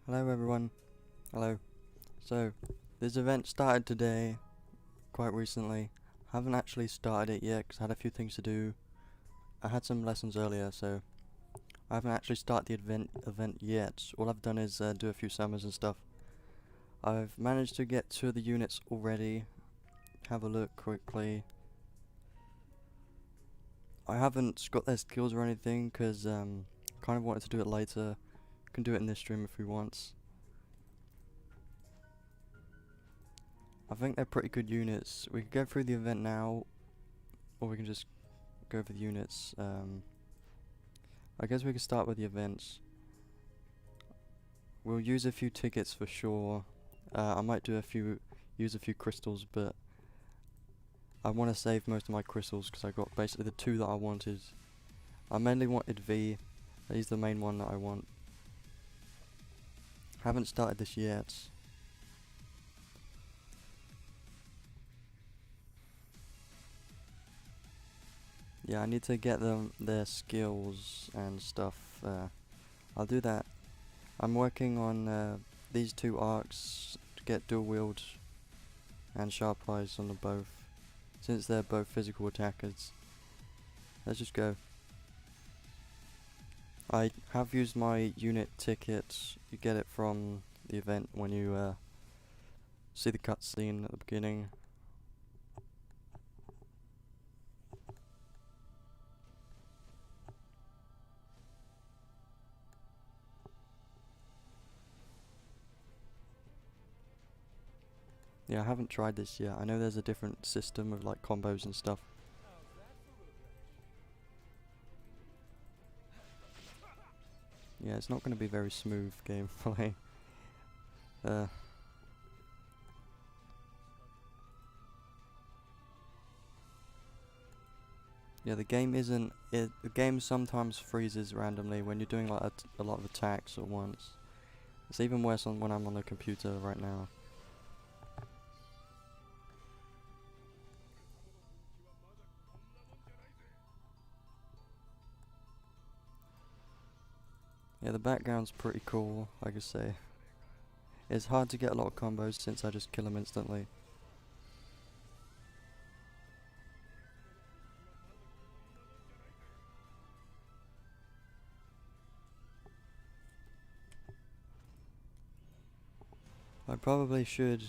Hello everyone. Hello. So, this event started today, quite recently. Haven't actually started it yet because I had a few things to do. I had some lessons earlier, so I haven't actually started the event yet. All I've done is do a few summons and stuff. I've managed to get 2 of the units already. Have a look quickly. I haven't got their skills or anything because kind of wanted to do it later. Can do it in this stream if we want. I think they're pretty good units. We can go through the event now, or we can just go for the units. I guess we can start with the events. We'll use a few tickets for sure. I might use a few crystals, but I want to save most of my crystals because I got basically the 2 that I wanted. I mainly wanted V. He's the main one that I want. Haven't started this yet. Yeah, I need to get them their skills and stuff. I'll do that. I'm working on these 2 arcs to get dual wield and sharp eyes on them both, since they're both physical attackers. Let's just go. I have used my unit ticket. You get it from the event when you see the cutscene at the beginning. Yeah, I haven't tried this yet. I know there's a different system of like combos and stuff. Yeah, it's not going to be very smooth gameplay. Yeah, the game isn't. The game sometimes freezes randomly when you're doing like a lot of attacks at once. It's even worse when I'm on the computer right now. Yeah, the background's pretty cool, I could say. It's hard to get a lot of combos since I just kill them instantly. I probably should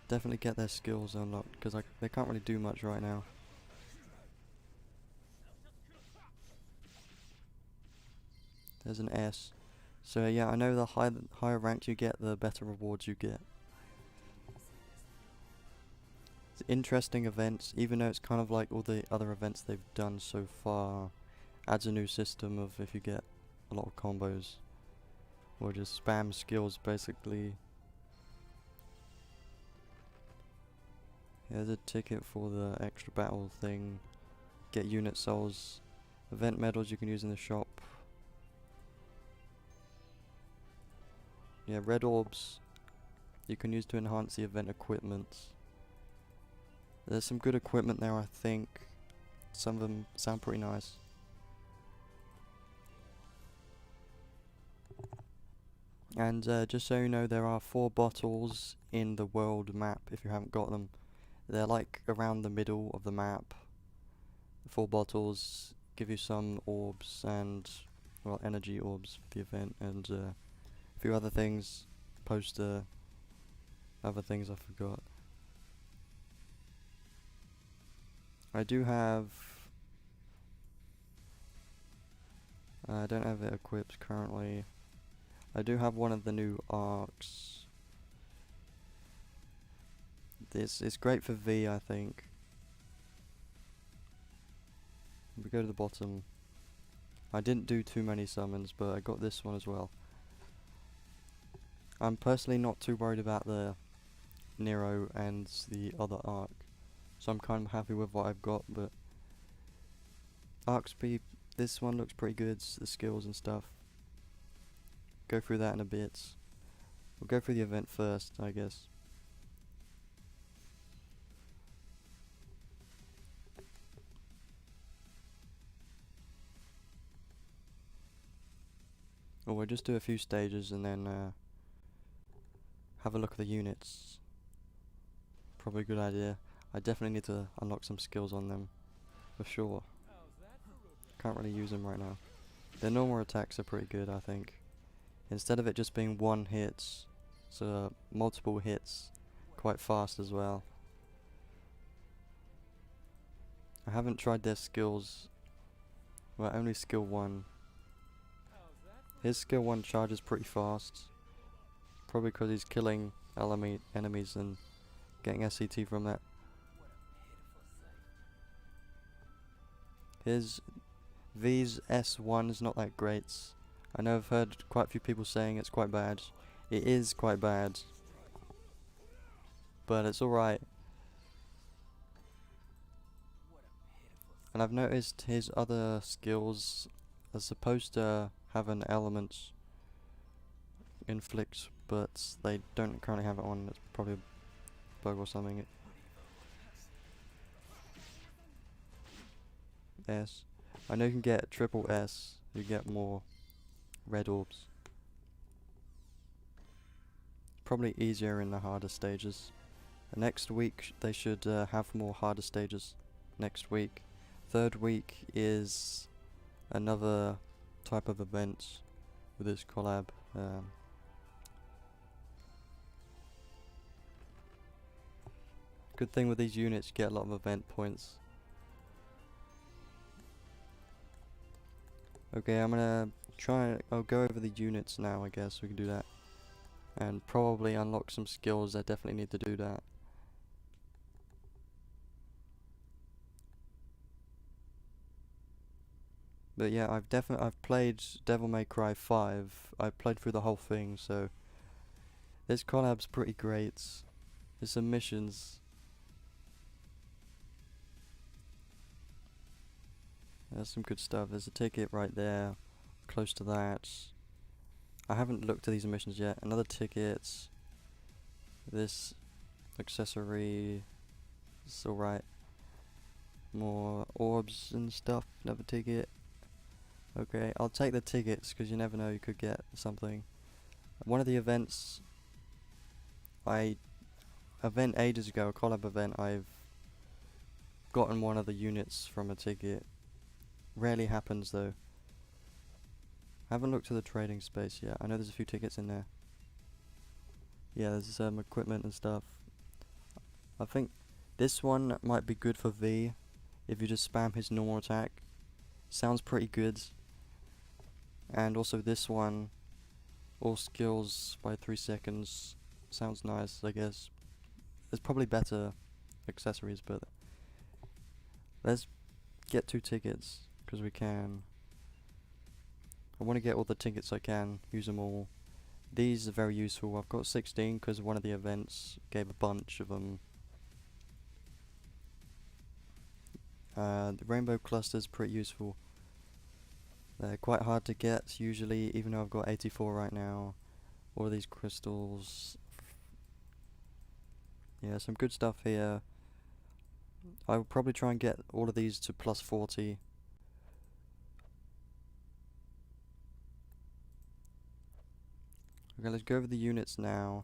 definitely get their skills unlocked because they can't really do much right now. There's an S. So yeah, I know the higher rank you get, the better rewards you get. It's interesting events, even though it's kind of like all the other events they've done so far. Adds a new system of if you get a lot of combos, or just spam skills basically. There's a ticket for the extra battle thing. Get unit souls. Event medals you can use in the shop. Yeah, red orbs you can use to enhance the event equipment. There's some good equipment there, I think. Some of them sound pretty nice. And just so you know, there are 4 bottles in the world map if you haven't got them. They're like around the middle of the map. 4 bottles give you some orbs and, well, energy orbs for the event, and a few other things, poster, other things I forgot. I do have, I don't have it equipped currently. I do have one of the new arcs. This is great for V, I think. We go to the bottom. I didn't do too many summons, but I got this one as well. I'm personally not too worried about the Nero and the other arc, so I'm kind of happy with what I've got, but arc speed, this one looks pretty good, the skills and stuff. Go through that in a bit. We'll go through the event first, I guess. Or we'll just do a few stages and then have a look at the units. Probably a good idea. I definitely need to unlock some skills on them, for sure. Can't really use them right now. Their normal attacks are pretty good, I think. Instead of it just being one hit, so multiple hits, quite fast as well. I haven't tried their skills. Well, only skill 1. His skill 1 charges pretty fast. Probably because he's killing enemies and getting SCT from that. His V's S1 is not that great. I know I've heard quite a few people saying it's quite bad. It is quite bad, but it's alright. And I've noticed his other skills are supposed to have an element inflict, but they don't currently have it on. It's probably a bug or something. S. I know you can get triple S, you get more red orbs. Probably easier in the harder stages. Next week they should have more harder stages next week. Third week is another type of event with this collab. Good thing with these units, you get a lot of event points. Okay, I'm gonna I'll go over the units now, I guess we can do that. And probably unlock some skills. I definitely need to do that. But yeah, I've played Devil May Cry 5. I played through the whole thing, so this collab's pretty great. There's some missions. There's some good stuff. There's a ticket right there, close to that. I haven't looked at these missions yet. Another ticket. This accessory. It's alright. More orbs and stuff. Another ticket. Okay, I'll take the tickets because you never know, you could get something. One of the events, event ages ago, a collab event, I've gotten one of the units from a ticket. Rarely happens though. I haven't looked at the trading space yet. I know there's a few tickets in there. Yeah, there's some equipment and stuff. I think this one might be good for V if you just spam his normal attack. Sounds pretty good. And also this one, all skills by 3 seconds. Sounds nice, I guess. There's probably better accessories, but let's get 2 tickets because we can. I want to get all the tickets I can, use them all. These are very useful. I've got 16 because one of the events gave a bunch of them. The rainbow cluster's pretty useful. They're quite hard to get usually, even though I've got 84 right now. All of these crystals. Yeah, some good stuff here. I will probably try and get all of these to plus 40. Okay, let's go over the units now.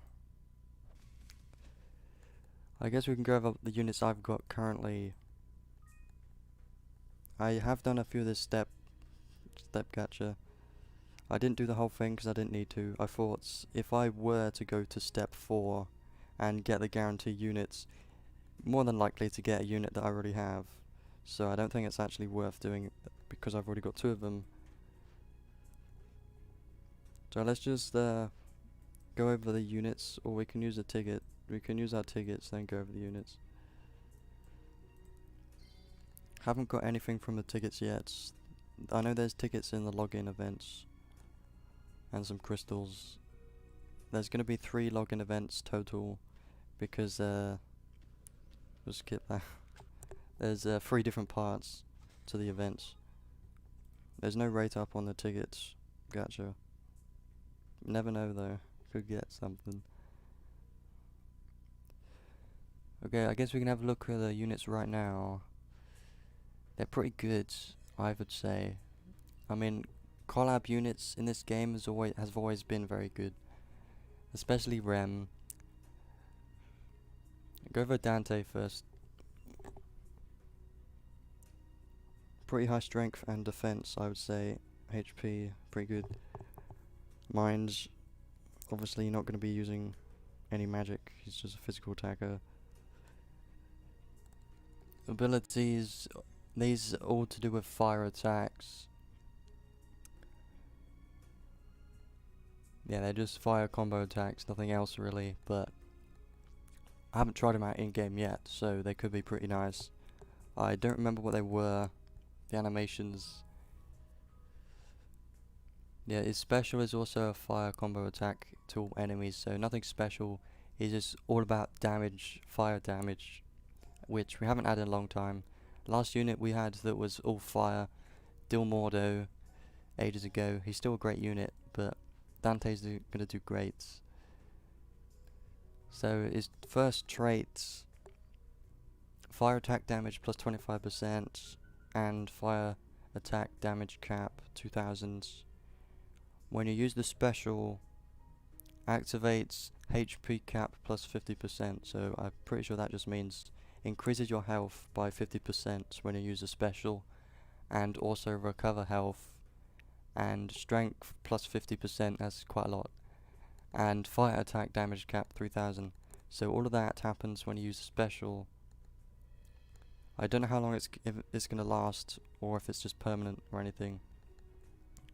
I guess we can go over the units I've got currently. I have done a few of this step gacha. I didn't do the whole thing because I didn't need to. I thought if I were to go to step 4 and get the guarantee units, more than likely to get a unit that I already have. So I don't think it's actually worth doing because I've already got 2 of them. So let's just go over the units, or we can use a ticket. We can use our tickets, then go over the units. Haven't got anything from the tickets yet. I know there's tickets in the login events and some crystals. There's going to be 3 login events total because we'll skip that. There's 3 different parts to the events. There's no rate up on the tickets. Gotcha. Never know though. Could get something. Okay, I guess we can have a look at the units right now. They're pretty good, I would say. I mean, collab units in this game have always been very good. Especially Rem. Go for Dante first. Pretty high strength and defense, I would say. HP, pretty good. Minds, obviously you're not going to be using any magic, he's just a physical attacker. Abilities, these are all to do with fire attacks. Yeah, they're just fire combo attacks, nothing else really, but I haven't tried them out in-game yet, so they could be pretty nice. I don't remember what they were, the animations. Yeah, his special is also a fire combo attack to all enemies, so nothing special. It's just all about damage, fire damage, which we haven't had in a long time. Last unit we had that was all fire, Mordo, ages ago. He's still a great unit, but Dante's gonna do great. So his first traits, fire attack damage plus 25% and fire attack damage cap 2000. When you use the special, activates HP cap plus 50%, so I'm pretty sure that just means increases your health by 50% when you use a special, and also recover health, and strength plus 50%, that's quite a lot, and fire attack damage cap 3000. So all of that happens when you use a special. I don't know how long if it's going to last, or if it's just permanent or anything.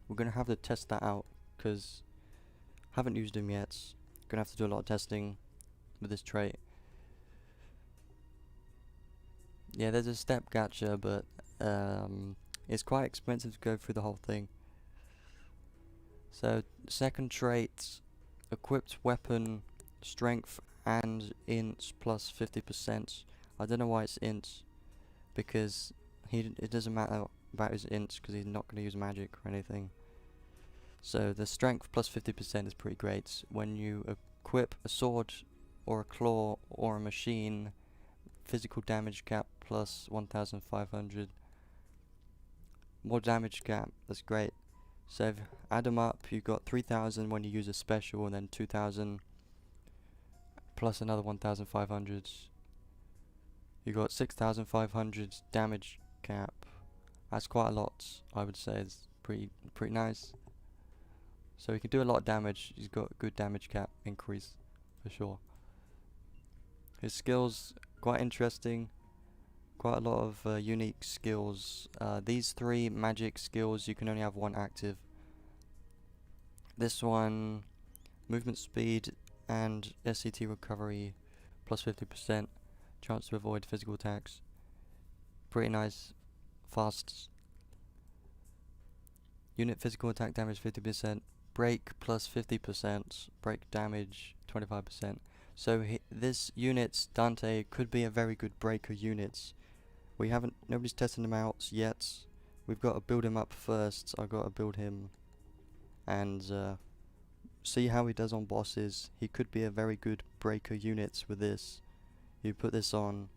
We're going to have to test that out, because I haven't used him yet. Going to have to do a lot of testing with this trait. Yeah, there's a step gacha, but it's quite expensive to go through the whole thing. So, second trait, equipped weapon, strength and int plus 50%. I don't know why it's int, because it doesn't matter about his int, because he's not going to use magic or anything. So the strength plus 50% is pretty great. When you equip a sword or a claw or a machine, physical damage cap plus 1500. More damage cap, that's great. So if you add them up, you've got 3000 when you use a special, and then 2000 plus another 1500. You got 6500 damage cap. That's quite a lot, I would say. It's pretty nice. So he can do a lot of damage. He's got good damage cap increase for sure. His skills quite interesting. Quite a lot of unique skills. These three magic skills, you can only have one active. This one, movement speed and SCT recovery plus 50%, chance to avoid physical attacks. Pretty nice, fast. Unit physical attack damage 50%, break plus 50%, break damage 25%. So this unit, Dante, could be a very good breaker unit. Nobody's testing him out yet. We've got to build him up first. I've got to build him and see how he does on bosses. He could be a very good breaker unit with this. You put this on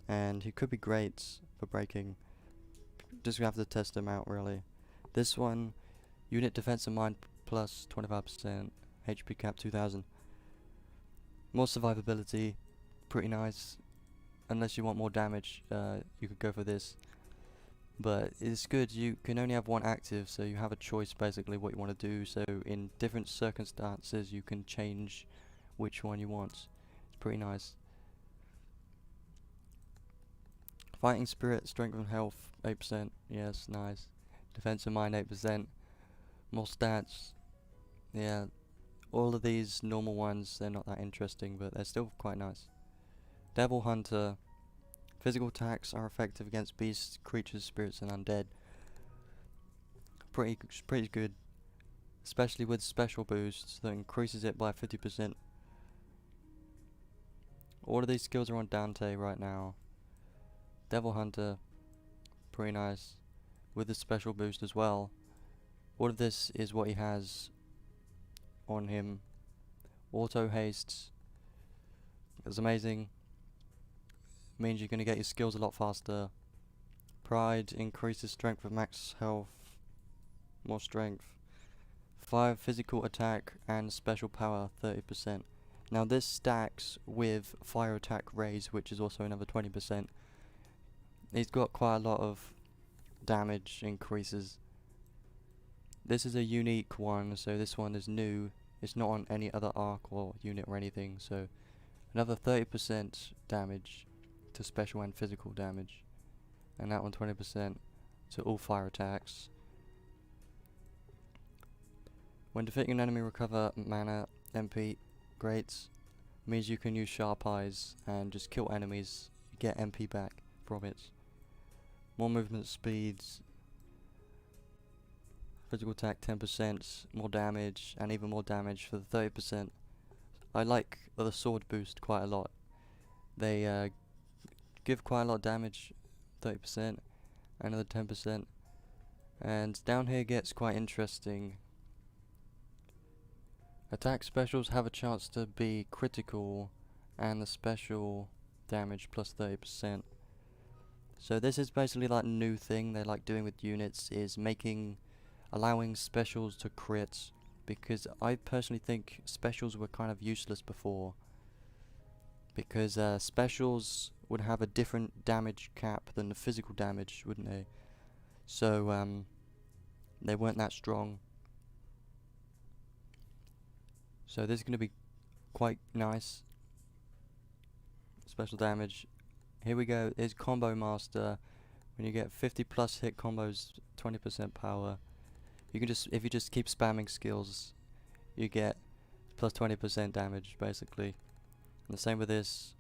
and he could be great for breaking. Just have to test him out really. This one, unit defense and mind plus 25%, HP cap 2000. More survivability, pretty nice. Unless you want more damage, you could go for this. But it's good, you can only have one active, so you have a choice basically what you want to do. So in different circumstances you can change which one you want. It's pretty nice. Fighting spirit, strength and health 8%, yes, nice. Defense and mind 8%. More stats, yeah. All of these normal ones, they're not that interesting, but they're still quite nice. Devil Hunter. Physical attacks are effective against beasts, creatures, spirits and undead. Pretty good. Especially with special boosts that increases it by 50%. All of these skills are on Dante right now. Devil Hunter, pretty nice. With the special boost as well. All of this is what he has on him. Auto haste is amazing. Means you're going to get your skills a lot faster. Pride increases strength with max health. More strength. 5 physical attack and special power 30%. Now this stacks with fire attack raise, which is also another 20%. He's got quite a lot of damage increases. This is a unique one, so this one is new. It's not on any other arc or unit or anything, so another 30% damage to special and physical damage. And that one 20% to all fire attacks. When defeating an enemy, recover mana, MP. Great. Means you can use sharp eyes and just kill enemies, get MP back from it. More movement speeds. Physical attack 10%, more damage, and even more damage for the 30%. I like the sword boost quite a lot. They give quite a lot of damage, 30%, another 10%. And down here gets quite interesting. Attack specials have a chance to be critical, and the special damage plus 30%. So this is basically like a new thing they like doing with units, is allowing specials to crit, because I personally think specials were kind of useless before, because specials would have a different damage cap than the physical damage, wouldn't they? So they weren't that strong. So this is going to be quite nice. Special damage. Here we go. Here's Combo Master. When you get 50 plus hit combos, 20% power. You can if you just keep spamming skills, you get plus 20% damage basically. And the same with this.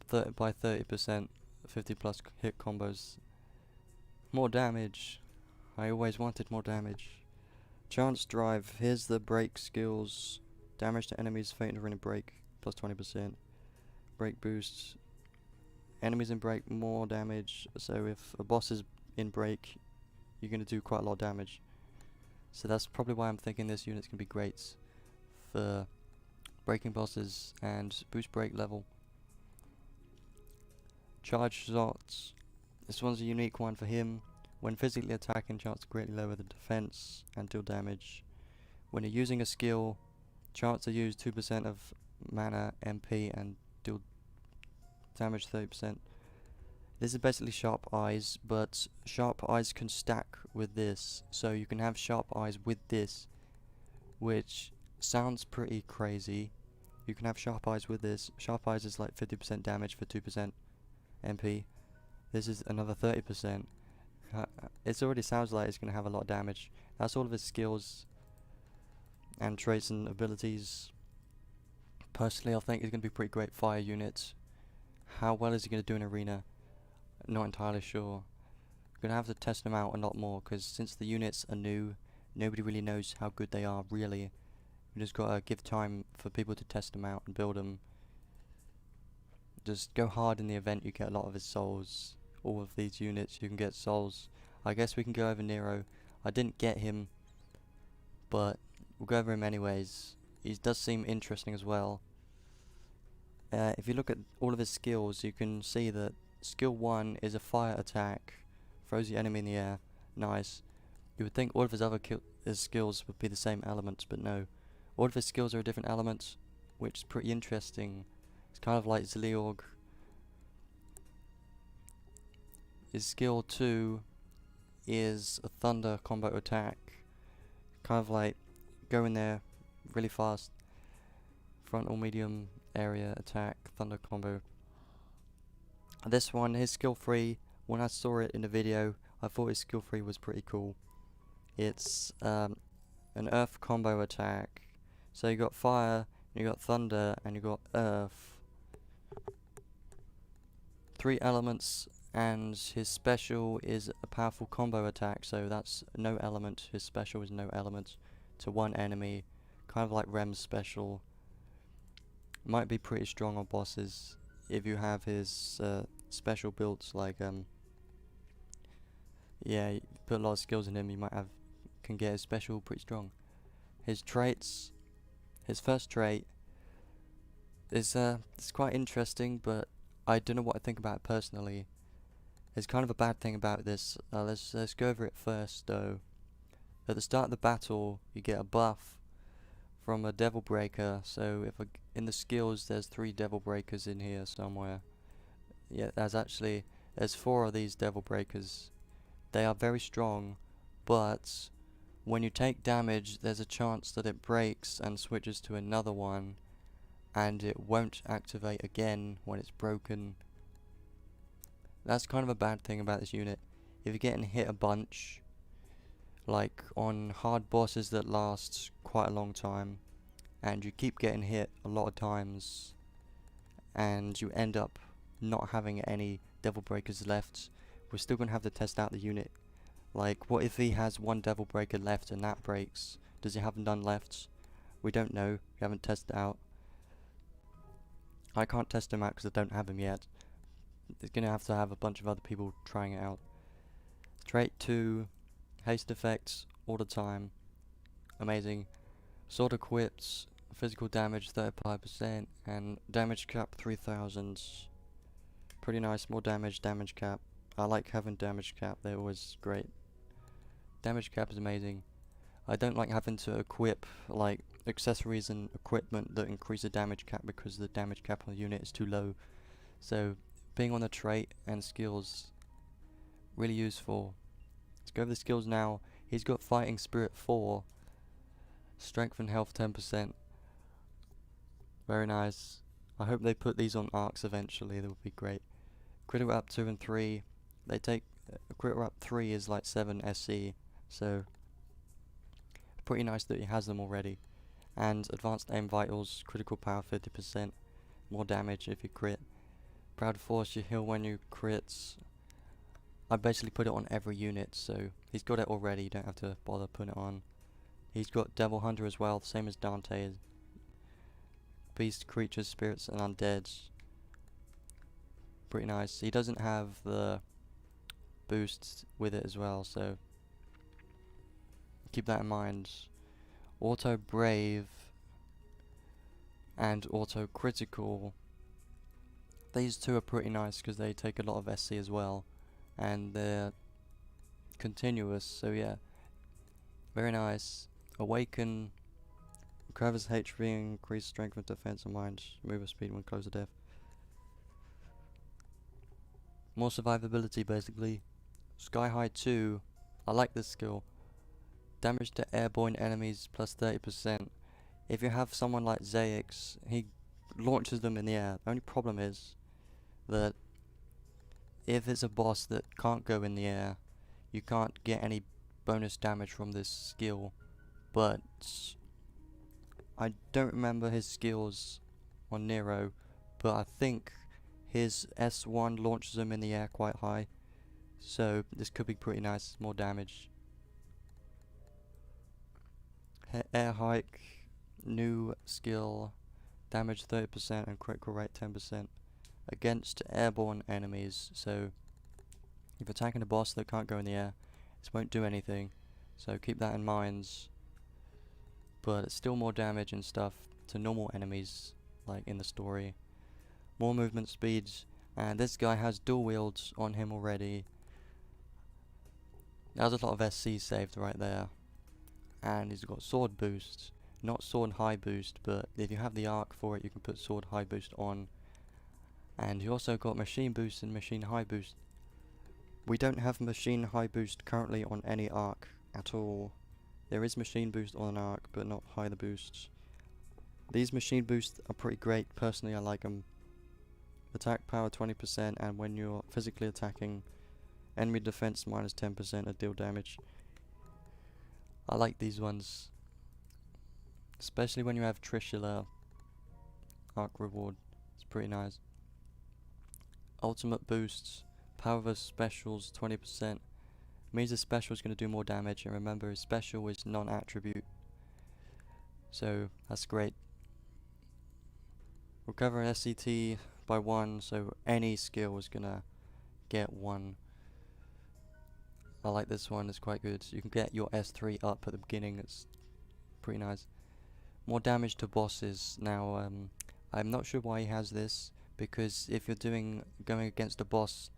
By 30%, 50 plus hit combos. More damage. I always wanted more damage. Chance Drive. Here's the break skills. Damage to enemies fainting during a break, plus 20%. Break boosts. Enemies in break, more damage. So if a boss is in break, you're going to do quite a lot of damage. So that's probably why I'm thinking this unit's going to be great for breaking bosses and boost break level. Charge shots. This one's a unique one for him. When physically attacking, chance to greatly lower the defense and deal damage. When you're using a skill, chance to use 2% of mana, MP, and deal damage 30%. This is basically Sharp Eyes, but Sharp Eyes can stack with this, so you can have Sharp Eyes with this, which sounds pretty crazy. You can have Sharp Eyes with this. Sharp Eyes is like 50% damage for 2% MP. This is another 30%. It already sounds like it's going to have a lot of damage. That's all of his skills and traits and abilities. Personally, I think he's going to be pretty great fire unit. How well is he going to do in arena? Not entirely sure. Going to have to test them out a lot more, because since the units are new, nobody really knows how good they are really. We just got to give time for people to test them out and build them. Just go hard in the event, you get a lot of his souls. All of these units you can get souls. I guess we can go over Nero. I didn't get him, but we'll go over him anyways. He does seem interesting as well. If you look at all of his skills, you can see that skill 1 is a fire attack, throws the enemy in the air. Nice. You would think all of his other his skills would be the same elements, but no. All of his skills are a different element, which is pretty interesting. It's kind of like Zleorg. His skill 2 is a thunder combo attack. Kind of like go in there really fast. Frontal medium area attack, thunder combo. This one, his skill 3, when I saw it in the video, I thought his skill 3 was pretty cool. It's an earth combo attack. So you got fire, you got thunder, and you got earth. 3 elements. And his special is a powerful combo attack, so that's no element. His special is no element to one enemy, kind of like Rem's special. Might be pretty strong on bosses if you have his special builds, like yeah, you put a lot of skills in him, you can get his special pretty strong. His traits, his first trait is it's quite interesting, but I don't know what I think about it personally. There's kind of a bad thing about this. Let's go over it first though. At the start of the battle, you get a buff from a devil breaker. So if in the skills there's 3 devil breakers in here somewhere. Yeah, there's 4 of these devil breakers. They are very strong, but when you take damage there's a chance that it breaks and switches to another one, and it won't activate again when it's broken. That's kind of a bad thing about this unit. If you're getting hit a bunch, like on hard bosses that last quite a long time, and you keep getting hit a lot of times, and you end up not having any devil breakers left, we're still going to have to test out the unit. Like, what if he has 1 devil breaker left and that breaks? Does he have none left? We don't know. We haven't tested out. I can't test him out because I don't have him yet. It's going to have a bunch of other people trying it out. Trait 2, haste effects all the time. Amazing. Sword equipped, physical damage 35%, and damage cap 3000. Pretty nice, more damage cap. I like having damage cap, they're always great. Damage cap is amazing. I don't like having to equip like accessories and equipment that increase the damage cap because the damage cap on the unit is too low. So being on the trait and skills, really useful. Let's go over the skills now. He's got fighting spirit 4, strength and health 10%. Very nice. I hope they put these on arcs eventually, that would be great. Critical up 2 and 3. They take critical up 3 is like 7 SC, so pretty nice that he has them already. And advanced aim vitals, critical power 50%, more damage if you crit. Proud force, you heal when you crits. I basically put it on every unit, so he's got it already, you don't have to bother putting it on. He's got Devil Hunter as well, same as Dante. Beast, creatures, spirits and undeads. Pretty nice. He doesn't have the boosts with it as well, so keep that in mind. Auto brave and auto critical. These 2 are pretty nice because they take a lot of SC as well, and they're continuous, so yeah, very nice. Awaken, recovers HP, increase strength and defense and mind, move speed when close to death. More survivability basically. Sky High 2, I like this skill. Damage to airborne enemies plus 30%. If you have someone like Zaix, he launches them in the air. The only problem is that if it's a boss that can't go in the air, you can't get any bonus damage from this skill. But I don't remember his skills on Nero, but I think his S1 launches them in the air quite high, so this could be pretty nice, more damage. Air hike, new skill, damage 30% and critical rate 10% against airborne enemies, so if you're attacking a boss that can't go in the air, this won't do anything, so keep that in mind. But it's still more damage and stuff to normal enemies, like in the story. More movement speeds, and this guy has dual wields on him already. There's a lot of SC saved right there. And he's got sword boost, not sword high boost, but if you have the arc for it you can put sword high boost on. And he also got machine boost and machine high boost. We don't have machine high boost currently on any arc at all. There is machine boost on an arc, but not high the boosts. These machine boosts are pretty great, personally I like them. Attack power 20%, and when you're physically attacking, enemy defense minus 10% of deal damage. I like these ones, especially when you have Trishula arc reward. It's pretty nice. Ultimate boosts, power versus specials 20%. Means the special is going to do more damage, and remember his special is non-attribute, so that's great. Recover an SCT by 1, so any skill is gonna get 1. I like this one, it's quite good. You can get your S3 up at the beginning, it's pretty nice. More damage to bosses. Now I'm not sure why he has this, because if you're going against a boss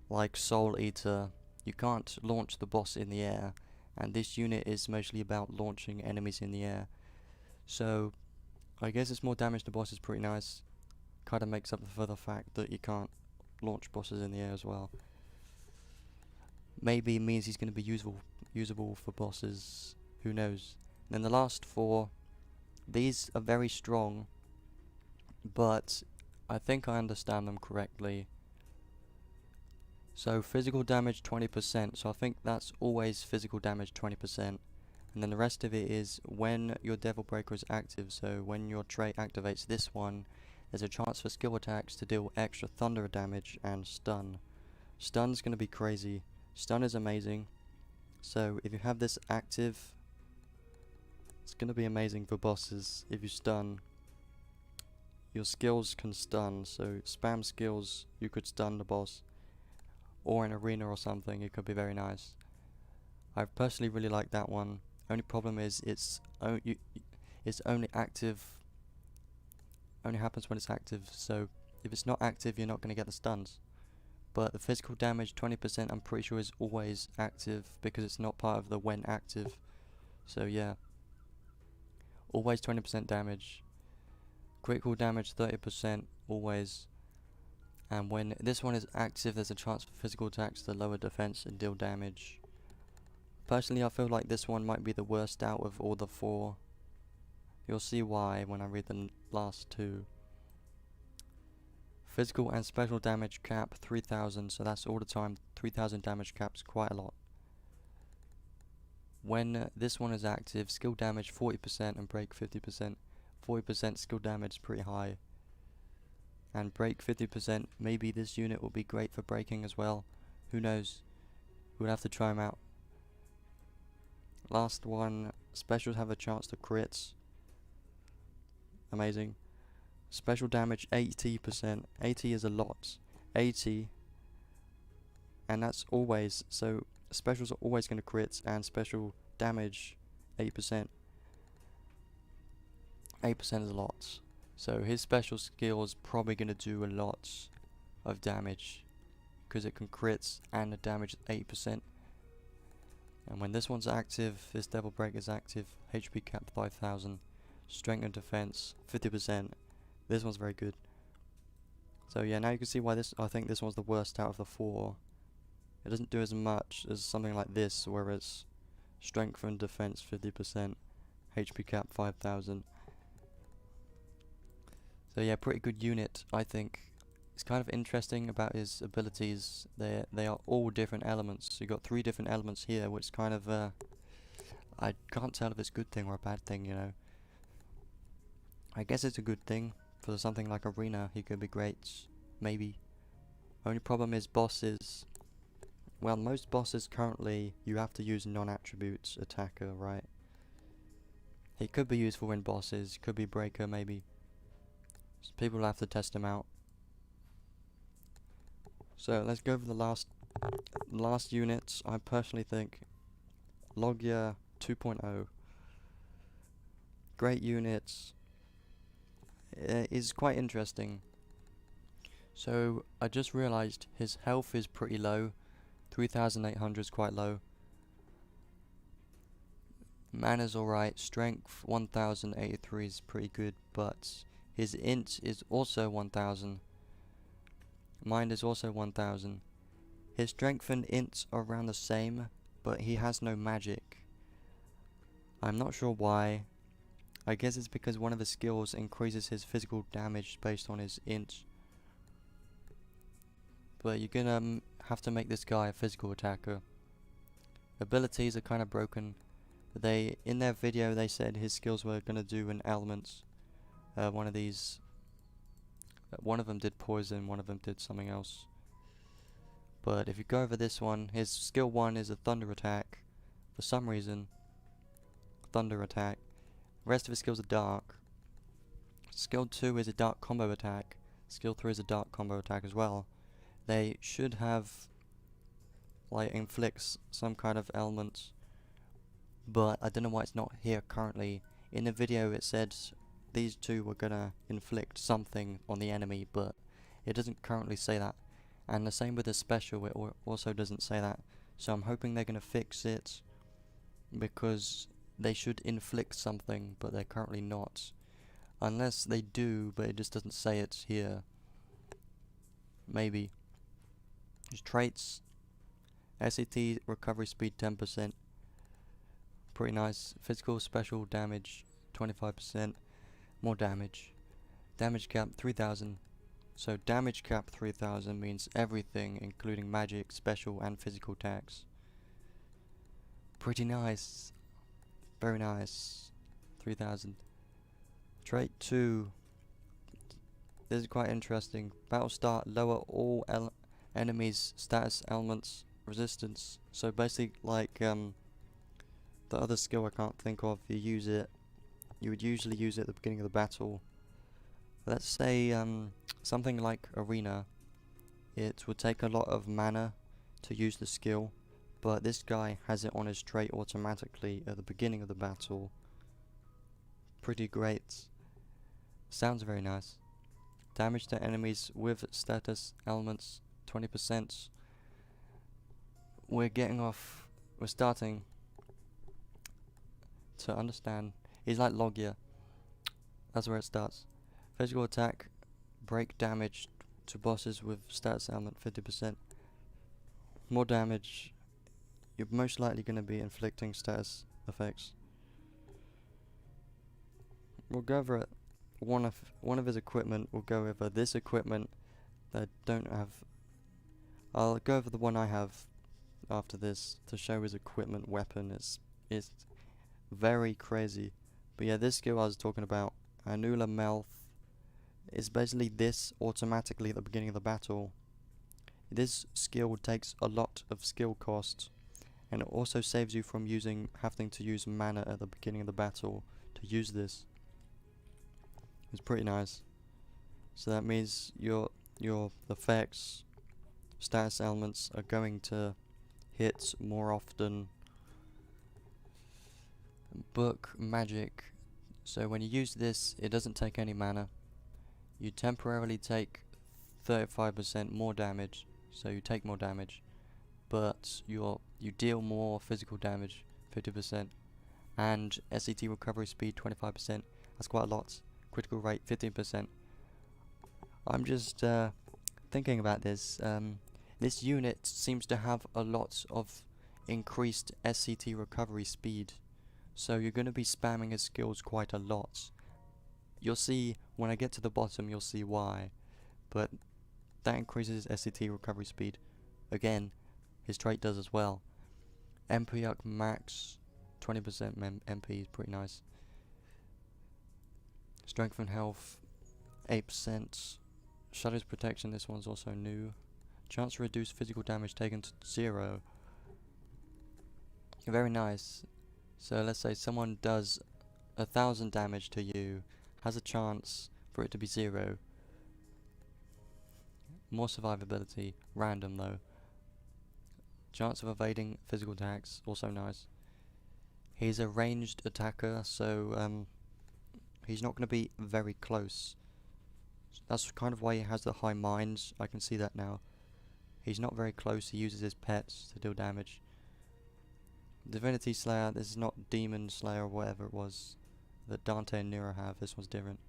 like Soul Eater, you can't launch the boss in the air, and this unit is mostly about launching enemies in the air. So I guess it's more damage to boss is pretty nice. Kind of makes up for the fact that you can't launch bosses in the air as well. Maybe it means he's going to be usable for bosses. Who knows? And then the last 4, these are very strong, but I think I understand them correctly. So physical damage 20%, so I think that's always physical damage 20%. And then the rest of it is when your Devil Breaker is active, so when your trait activates this one, there's a chance for skill attacks to deal extra thunder damage and stun. Stun's gonna be crazy. Stun is amazing. So if you have this active, it's gonna be amazing for bosses. If you stun, your skills can stun, so spam skills, you could stun the boss. Or in arena or something, it could be very nice. I personally really like that one. Only problem is it's only active, only happens when it's active, so if it's not active you're not going to get the stuns. But the physical damage 20% I'm pretty sure is always active because it's not part of the when active. So yeah, always 20% damage. Critical damage 30% always. And when this one is active, there's a chance for physical attacks to lower defense and deal damage. Personally, I feel like this one might be the worst out of all the 4. You'll see why when I read the last 2. Physical and special damage cap 3000, so that's all the time. 3000 damage cap's quite a lot. When this one is active, skill damage 40% and break 50%. 40% skill damage is pretty high. And break 50%, maybe this unit will be great for breaking as well. Who knows? We'll have to try them out. Last one, specials have a chance to crits. Amazing. Special damage 80%. 80 is a lot. 80. And that's always, so specials are always going to crit, and special damage 8%. 8% is a lot. So his special skill is probably going to do a lot of damage because it can crit and the damage is 8%. And when this one's active, this Devil Breaker is active, HP cap 5000, strength and defense 50%. This one's very good. So yeah, now you can see why I think this one's the worst out of the 4. It doesn't do as much as something like this, where it's strength and defense 50%, HP cap 5000. So yeah, pretty good unit, I think. It's kind of interesting about his abilities. They are all different elements. So you got 3 different elements here, which kind of I can't tell if it's a good thing or a bad thing, you know. I guess it's a good thing. For something like arena, he could be great, maybe. Only problem is bosses. Well, most bosses currently you have to use non-attributes attacker, right? He could be useful in bosses, could be breaker maybe. So people will have to test him out. So let's go over the last units. I personally think Cloudia 2.0, great units, is quite interesting. So I just realized his health is pretty low. 3800 is quite low. Mana's alright. Strength 1083 is pretty good, but his int is also 1000. Mind is also 1000. His strength and int are around the same, but he has no magic. I'm not sure why. I guess it's because one of his skills increases his physical damage based on his int. But you're gonna have to make this guy a physical attacker. Abilities are kind of broken. In their video they said his skills were gonna do an elements. One of these. One of them did poison, one of them did something else. But if you go over this one, his skill 1 is a thunder attack. For some reason, thunder attack. The rest of his skills are dark. Skill 2 is a dark combo attack. Skill 3 is a dark combo attack as well. They should have, like, inflicts some kind of element. But I don't know why it's not here currently. In the video it said these 2 were gonna inflict something on the enemy, but it doesn't currently say that. And the same with the special, it also doesn't say that. So I'm hoping they're gonna fix it, because they should inflict something, but they're currently not. Unless they do, but it just doesn't say it here. Maybe. Just traits. SCT recovery speed 10%. Pretty nice. Physical special damage 25%. More damage. Damage cap 3000. So damage cap 3000 means everything, including magic, special and physical attacks. Pretty nice. Very nice. 3000. Trait 2. This is quite interesting. Battle start, lower all enemies status elements resistance. So basically like the other skill I can't think of, you would usually use it at the beginning of the battle. Let's say something like Arena. It would take a lot of mana to use the skill, but this guy has it on his trait automatically at the beginning of the battle. Pretty great. Sounds very nice. Damage to enemies with status elements 20%. We're starting to understand. He's like Logia. That's where it starts. Physical attack, break damage to bosses with status element 50%. More damage. You're most likely going to be inflicting status effects. We'll go over it. One of his equipment. We'll go over this equipment that I don't have. I'll go over the one I have after this to show his equipment weapon. It's very crazy. But yeah, this skill I was talking about, Anula Mouth, is basically this automatically at the beginning of the battle. This skill takes a lot of skill cost, and it also saves you from having to use mana at the beginning of the battle to use this. It's pretty nice. So that means your effects, status elements are going to hit more often. Book magic. So when you use this, it doesn't take any mana. You temporarily take 35% more damage, so you take more damage, but you deal more physical damage, 50%, and SCT recovery speed 25%. That's quite a lot. Critical rate 15%. I'm just thinking about this. This unit seems to have a lot of increased SCT recovery speed, so you're going to be spamming his skills quite a lot. You'll see when I get to the bottom, you'll see why, but that increases SCT recovery speed. Again, his trait does as well. MP up max 20% MP is pretty nice. Strength and health 8%. Shadows protection, this one's also new. Chance to reduce physical damage taken to 0. Very nice. So let's say someone does 1000 damage to you, has a chance for it to be 0. More survivability, random though. Chance of evading physical attacks, also nice. He's a ranged attacker, so he's not going to be very close. That's kind of why he has the high mines. I can see that now. He's not very close. He uses his pets to deal damage. Divinity Slayer. This is not Demon Slayer or whatever it was that Dante and Nero have. This one's different.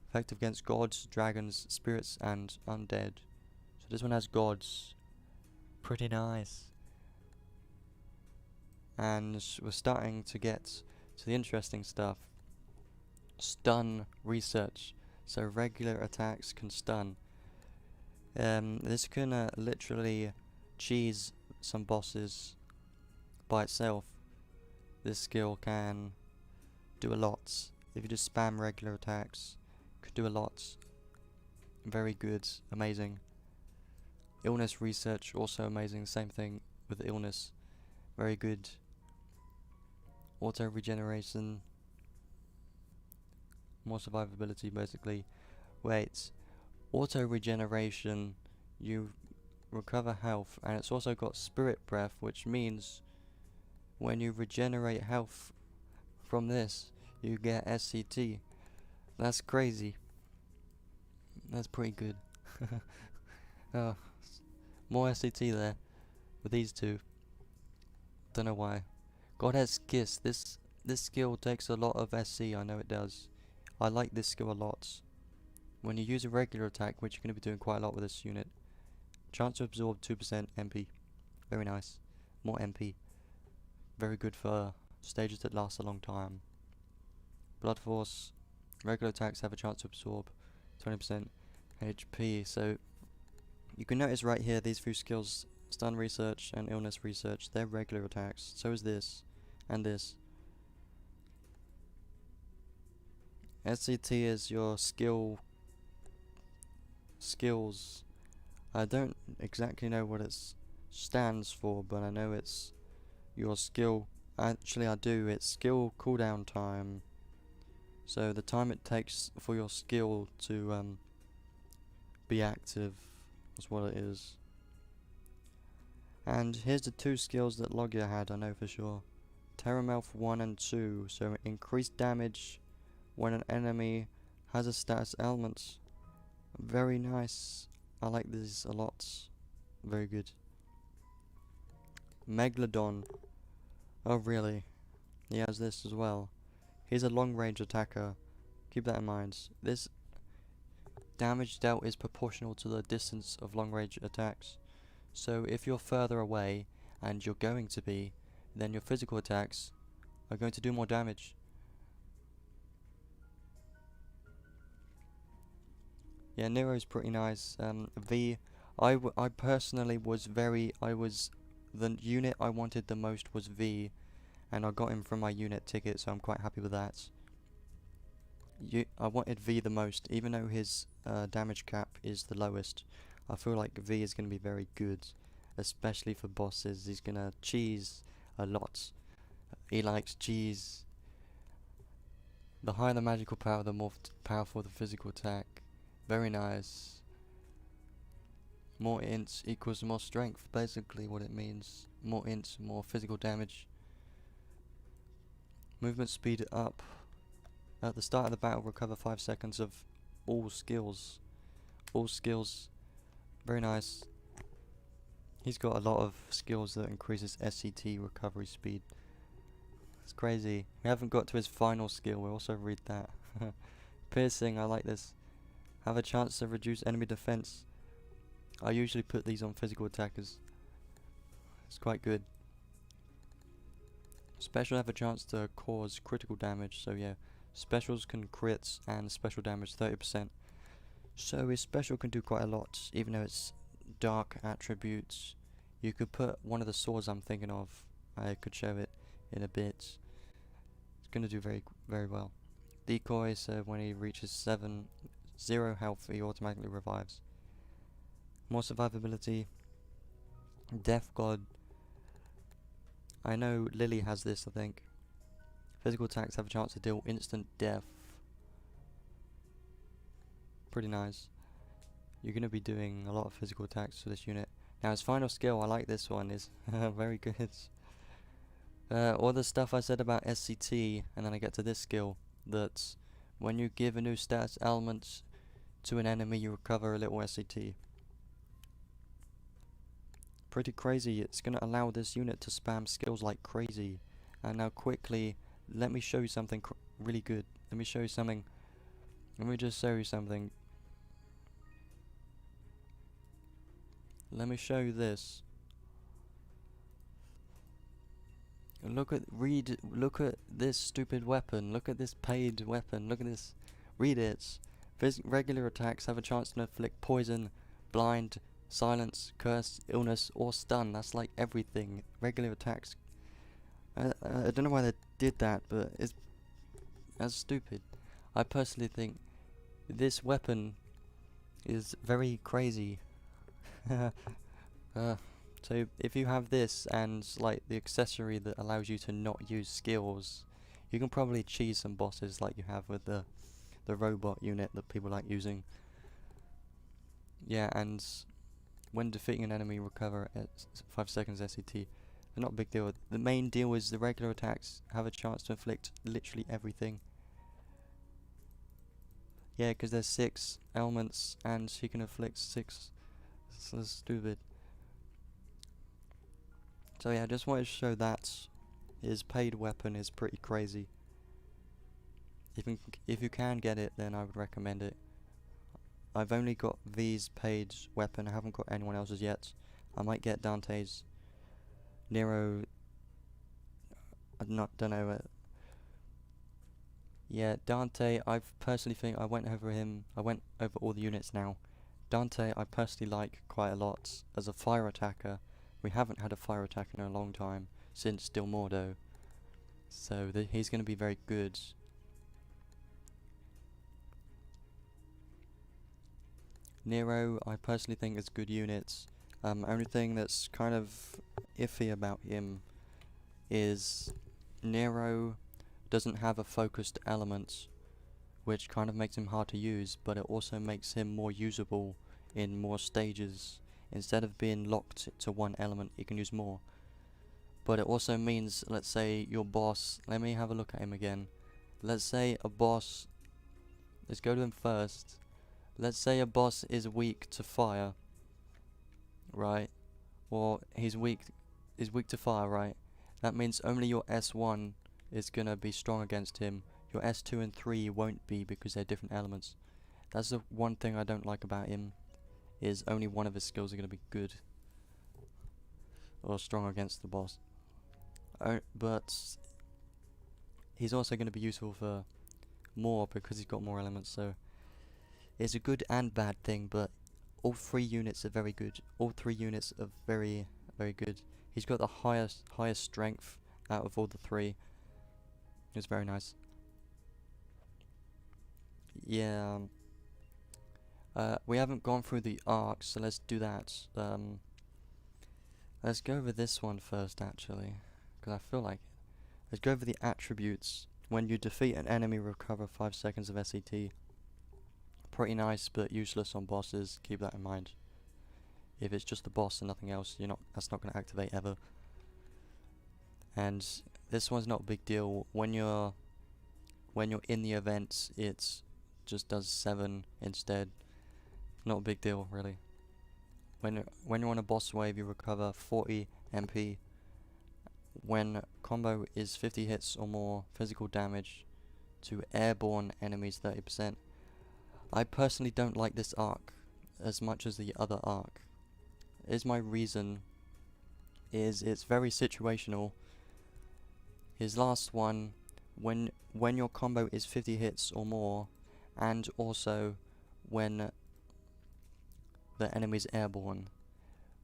Effective against gods, dragons, spirits, and undead. So this one has gods. Pretty nice. And we're starting to get to the interesting stuff. Stun research. So regular attacks can stun. This can literally cheese some bosses by itself. This skill can do a lot. If you just spam regular attacks, could do a lot. Very good, amazing. Illness research, also amazing. Same thing with illness. Very good. Auto regeneration. More survivability, basically. Wait. Auto regeneration, you recover health, and it's also got spirit breath, which means when you regenerate health from this, you get SCT. That's crazy. That's pretty good. Oh, more SCT there with these two. Don't know why. Godhead's Kiss. This This skill takes a lot of SC, I know it does. I like this skill a lot. When you use a regular attack, which you're going to be doing quite a lot with this unit, chance to absorb 2% MP. Very nice. More MP. Very good for stages that last a long time. Blood Force, regular attacks have a chance to absorb 20% HP, so you can notice right here these few skills, stun research and illness research, they're regular attacks. So is this and this. SCT is your skills. I don't exactly know what it stands for, but I know it's your skill. Actually I do, it's skill cooldown time. So the time it takes for your skill to be active is what it is. And here's the two skills that Logia had, I know for sure. Terramouth 1 and 2, so increased damage when an enemy has a status element. Very nice. I like these a lot. Very good. Megalodon. Oh really? He has this as well. He's a long range attacker. Keep that in mind. This damage dealt is proportional to the distance of long range attacks. So if you're further away, and you're going to be, then your physical attacks are going to do more damage. Yeah, Nero's pretty nice. I personally was the unit I wanted the most was V, and I got him from my unit ticket, so I'm quite happy with that. I wanted V the most, even though his damage cap is the lowest. I feel like V is going to be very good, especially for bosses. He's going to cheese a lot. He likes cheese. The higher the magical power, the more powerful the physical attack. Very nice. More int equals more strength, basically what it means. More int, more physical damage. Movement speed up. At the start of the battle, recover 5 seconds of all skills. All skills. Very nice. He's got a lot of skills that increases SCT recovery speed. It's crazy. We haven't got to his final skill, we'll also read that. Piercing, I like this. Have a chance to reduce enemy defense. I usually put these on physical attackers. It's quite good. Special have a chance to cause critical damage, so yeah. Specials can crit and special damage 30%. So his special can do quite a lot, even though it's dark attributes. You could put one of the swords I'm thinking of. I could show it in a bit. It's gonna do very well. Decoy, so when he reaches 0 health, he automatically revives. More survivability. Death God. I know Lily has this, I think. Physical attacks have a chance to deal instant death. Pretty nice. You're going to be doing a lot of physical attacks for this unit. Now his final skill, I like this one, is very good. All the stuff I said about SCT, and then I get to this skill, that when you give a new status element to an enemy, you recover a little SCT. Pretty crazy. It's going to allow this unit to spam skills like crazy. And now quickly, let me show you something really good. Let me show you something. Let me just show you something. Let me show you this. Look at this stupid weapon. Look at this paid weapon. Look at this. Read it. Regular attacks have a chance to inflict poison, blind, silence, curse, illness, or stun. That's like everything. Regular attacks. I don't know why they did that, but that's stupid. I personally think this weapon is very crazy. So if you have this and like the accessory that allows you to not use skills, you can probably cheese some bosses like you have with the robot unit that people like using. Yeah, and when defeating an enemy, recover at 5 seconds SCT. They're not a big deal. The main deal is the regular attacks have a chance to inflict literally everything. Yeah, because there's 6 elements and she can inflict 6. That's stupid. So yeah, I just wanted to show that. His paid weapon is pretty crazy. If you can get it, then I would recommend it. I've only got V's paid weapon, I haven't got anyone else's yet. I might get Dante's. Nero, don't know. Yeah, Dante, I personally think I went over all the units now. Dante I personally like quite a lot as a fire attacker. We haven't had a fire attacker in a long time, since Dilmordo. So he's going to be very good. Nero, I personally think is good units. Only thing that's kind of iffy about him is Nero doesn't have a focused element, which kind of makes him hard to use, but it also makes him more usable in more stages. Instead of being locked to one element, you can use more. But it also means, let's say your boss, let me have a look at him again. Let's say a boss, let's go to him first. Let's say a boss is weak to fire, right? Or he's weak to fire, right? That means only your S1 is gonna be strong against him. Your S2 and 3 won't be because they're different elements. That's the one thing I don't like about him, is only one of his skills are gonna be good or strong against the boss. But he's also gonna be useful for more because he's got more elements, so it's a good and bad thing, but all three units are very good. All three units are very, very good. He's got the highest strength out of all the three. It's very nice. Yeah. We haven't gone through the arcs, so let's do that. Let's go over this one first, actually, because I feel like it. Let's go over the attributes. When you defeat an enemy, recover 5 seconds of SET. Pretty nice, but useless on bosses. Keep that in mind. If it's just the boss and nothing else, that's not going to activate ever. And this one's not a big deal. When you're in the event, it just does 7 instead. Not a big deal, really. When you're on a boss wave, you recover 40 MP. When combo is 50 hits or more, physical damage to airborne enemies 30%. I personally don't like this arc as much as the other arc. My reason is it's very situational. His last one, when your combo is 50 hits or more, and also when the enemy's airborne.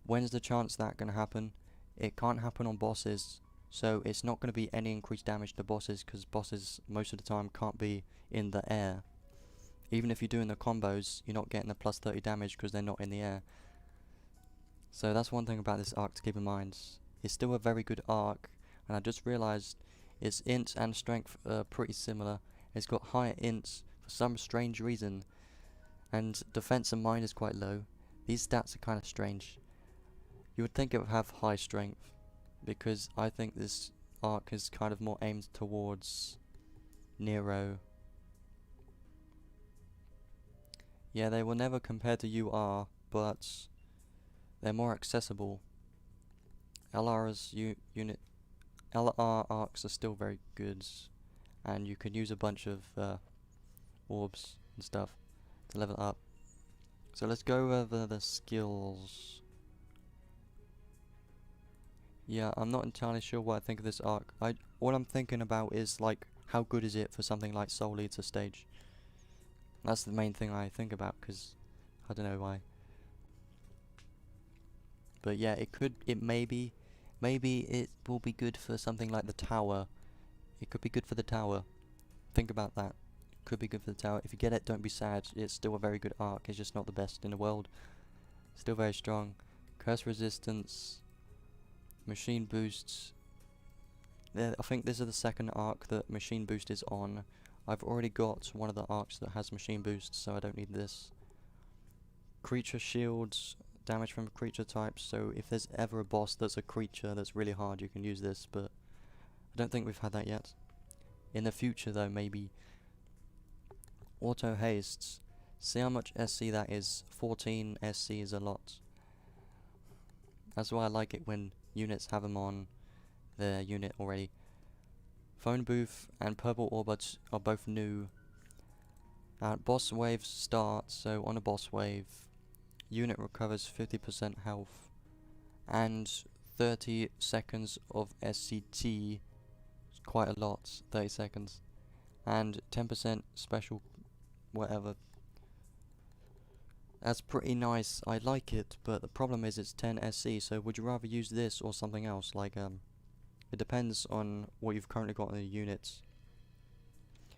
When's the chance that gonna happen? It can't happen on bosses, so it's not gonna be any increased damage to bosses, because bosses most of the time can't be in the air. Even if you're doing the combos, you're not getting the plus 30 damage because they're not in the air. So that's one thing about this arc to keep in mind. It's still a very good arc, and I just realised its int and strength are pretty similar. It's got higher int for some strange reason, and defense and mind is quite low. These stats are kind of strange. You would think it would have high strength, because I think this arc is kind of more aimed towards Nero. Yeah, they will never compare to UR, but they're more accessible. LR's LR arcs are still very good, and you can use a bunch of orbs and stuff to level up. So let's go over the skills. Yeah, I'm not entirely sure what I think of this arc. All I'm thinking about is, like, how good is it for something like Soul Eater stage? That's the main thing I think about, because I don't know why. But yeah, maybe it will be good for something like the tower. It could be good for the tower. Think about that. It could be good for the tower. If you get it, don't be sad. It's still a very good arc. It's just not the best in the world. Still very strong. Curse resistance. Machine boosts. I think this is the second arc that machine boost is on. I've already got one of the arcs that has machine boost, so I don't need this. Creature shields, damage from creature types, so if there's ever a boss that's a creature that's really hard, you can use this, but I don't think we've had that yet. In the future though, maybe. Auto hastes. See how much SC that is. 14 SC is a lot. That's why I like it when units have them on. their unit already. Phone booth and purple orbits are both new. Boss wave starts, so on a boss wave, unit recovers 50% health and 30 seconds of SCT. It's quite a lot, 30 seconds. And 10% special whatever. That's pretty nice, I like it, but the problem is it's 10 SC, so would you rather use this or something else? Like, it depends on what you've currently got in the units.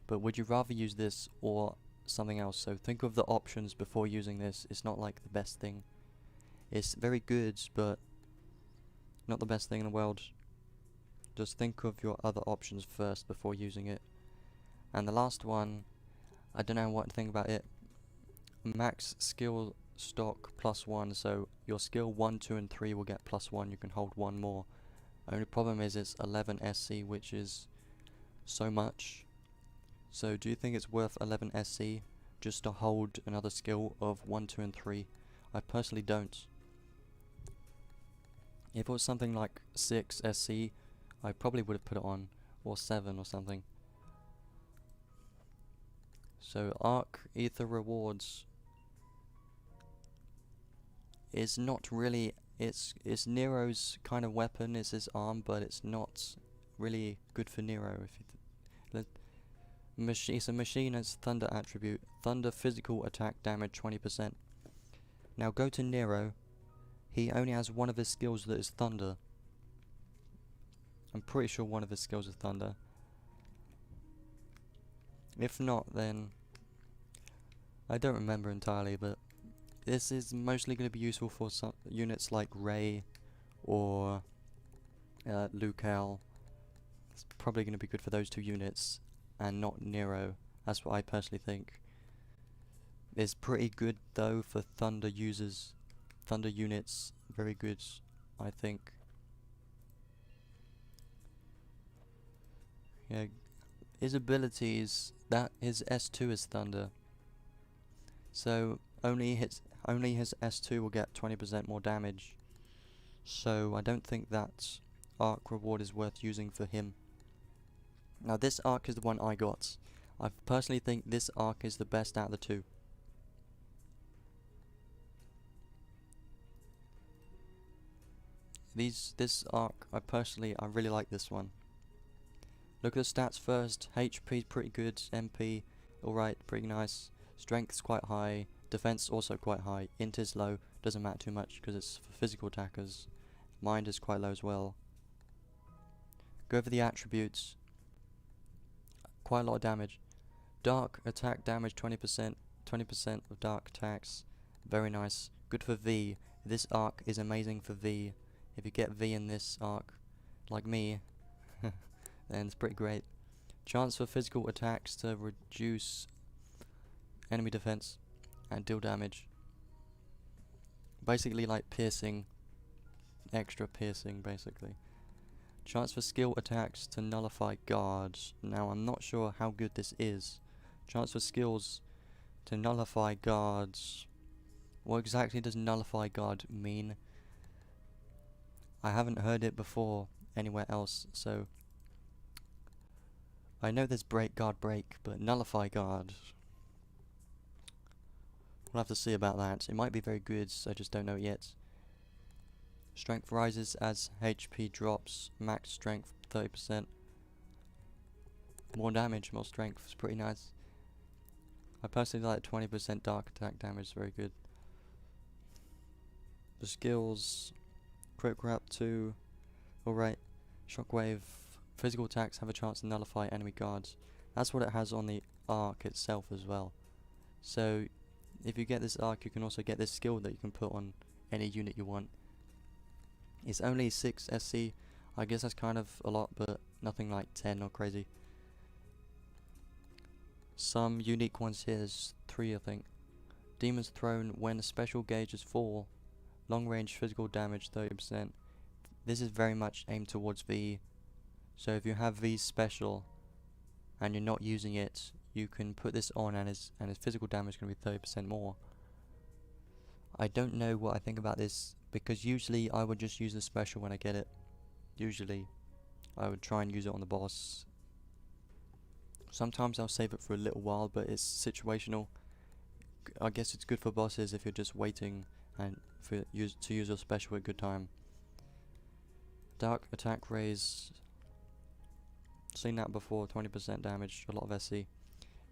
But would you rather use this or something else? So think of the options before using this. It's not like the best thing. It's very good, but not the best thing in the world. Just think of your other options first before using it. And the last one, I don't know what to think about it. Max skill stock +1, so your skill 1, 2 and 3 will get +1, you can hold one more. Only problem is it's 11 SC, which is so much. So do you think it's worth 11 SC just to hold another skill of 1, 2 and 3? I personally don't. If it was something like 6 SC, I probably would have put it on, or 7 or something. So Arc Ether rewards is not really, it's Nero's kind of weapon, it's his arm, but it's not really good for Nero. If you it's a machine as thunder attribute. Thunder physical attack damage 20%. Now go to Nero. He only has one of his skills that is thunder. I'm pretty sure one of his skills is thunder. If not, then I don't remember entirely, but this is mostly going to be useful for some units like Ray or Lucal. It's probably going to be good for those two units and not Nero. That's what I personally think. It's pretty good though for thunder users, thunder units. Very good, I think. Yeah, his abilities, that his S2 is thunder. So only his S2 will get 20% more damage. So I don't think that arc reward is worth using for him. Now this arc is the one I got. I personally think this arc is the best out of the two. This arc, I really like this one. Look at the stats first. HP is pretty good, MP alright, pretty nice. Strength's quite high, defense also quite high, int is low, doesn't matter too much because it's for physical attackers. Mind is quite low as well. Go over the attributes. Quite a lot of damage. Dark attack damage 20%, 20% of dark attacks. Very nice. Good for V. This arc is amazing for V. If you get V in this arc, like me, then it's pretty great. Chance for physical attacks to reduce enemy defense and deal damage. Basically like piercing, extra piercing basically. Chance for skill attacks to nullify guards. Now I'm not sure how good this is. Chance for skills to nullify guards. What exactly does nullify guard mean? I haven't heard it before anywhere else, so I know there's break guard break, but nullify guard, we'll have to see about that. It might be very good, I just don't know yet. Strength rises as HP drops, max strength 30%. More damage, more strength, it's pretty nice. I personally like 20% dark attack damage, very good. The skills, critical rap 2, alright. Shockwave, physical attacks have a chance to nullify enemy guards. That's what it has on the arc itself as well. So if you get this arc, you can also get this skill that you can put on any unit you want. It's only 6 SC, I guess that's kind of a lot, but nothing like 10 or crazy. Some unique ones here, there's 3 I think. Demon's Throne, when a special gauge is full, long range physical damage 30%. This is very much aimed towards V. So if you have V special and you're not using it, you can put this on and his physical damage is going to be 30% more. I don't know what I think about this, because usually I would just use the special when I get it. Usually. I would try and use it on the boss. Sometimes I'll save it for a little while, but it's situational. I guess it's good for bosses if you're just waiting and to use your special at a good time. Dark attack raise. Seen that before, 20% damage, a lot of SC.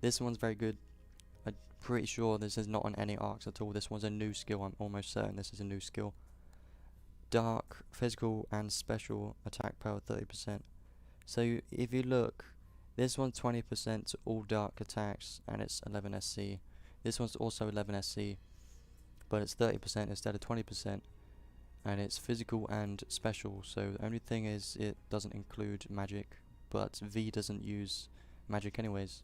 This one's very good. I'm pretty sure this is not on any arcs at all. This one's a new skill. I'm almost certain this is a new skill. Dark, physical and special attack power 30%. So if you look, this one's 20% to all dark attacks and it's 11 SC. This one's also 11 SC, but it's 30% instead of 20%, and it's physical and special. So the only thing is it doesn't include magic, but V doesn't use magic anyways.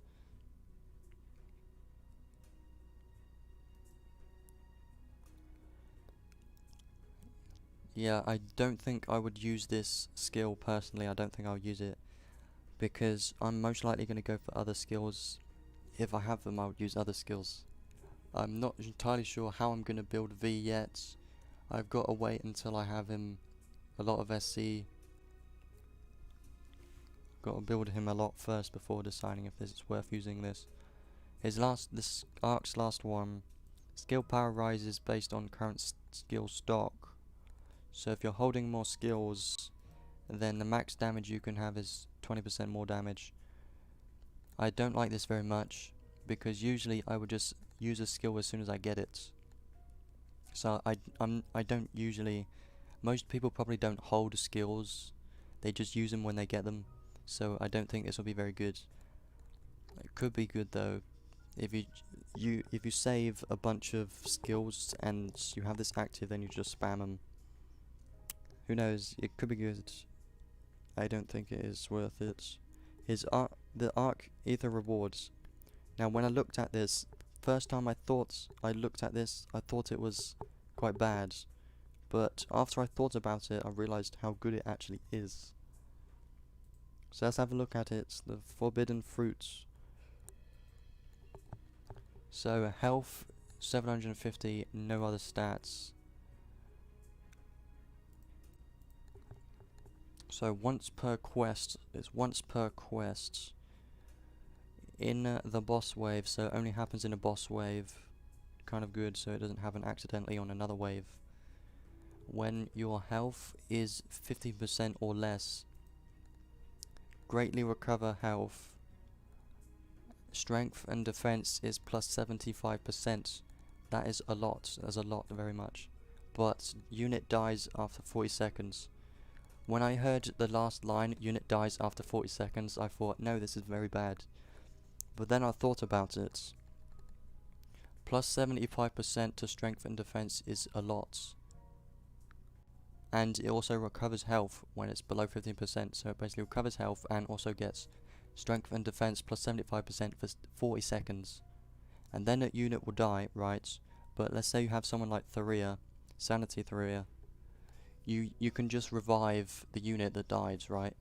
Yeah, I don't think I would use this skill personally. I don't think I'll use it because I'm most likely going to go for other skills. If I have them, I would use other skills. I'm not entirely sure how I'm going to build V yet. I've got to wait until I have him a lot of SC. Got to build him a lot first before deciding if this is worth using this. This arc's last one. Skill power rises based on current skill stock. So if you're holding more skills, then the max damage you can have is 20% more damage. I don't like this very much because usually I would just use a skill as soon as I get it. So I don't usually. Most people probably don't hold skills. They just use them when they get them. So I don't think this will be very good. It could be good though. If you save a bunch of skills and you have this active, then you just spam them. Who knows? It could be good. I don't think it is worth it. The Arc Ether rewards. Now when I looked at this, first time I looked at this, I thought it was quite bad. But after I thought about it, I realized how good it actually is. So let's have a look at it. The Forbidden Fruits. So health 750, no other stats. So once per quest, it's once per quest in the boss wave, so it only happens in a boss wave. Kind of good, so it doesn't happen accidentally on another wave. When your health is 50% or less, greatly recover health. Strength and defense is plus 75%. That is a lot. That's a lot, very much. But unit dies after 40 seconds. When I heard the last line, unit dies after 40 seconds, I thought, no, this is very bad. But then I thought about it. Plus 75% to strength and defense is a lot. And it also recovers health when it's below 15%, so it basically recovers health and also gets strength and defense plus 75% for 40 seconds. And then a unit will die, right? But let's say you have someone like Tharia, Sanity Tharia. You can just revive the unit that died, right?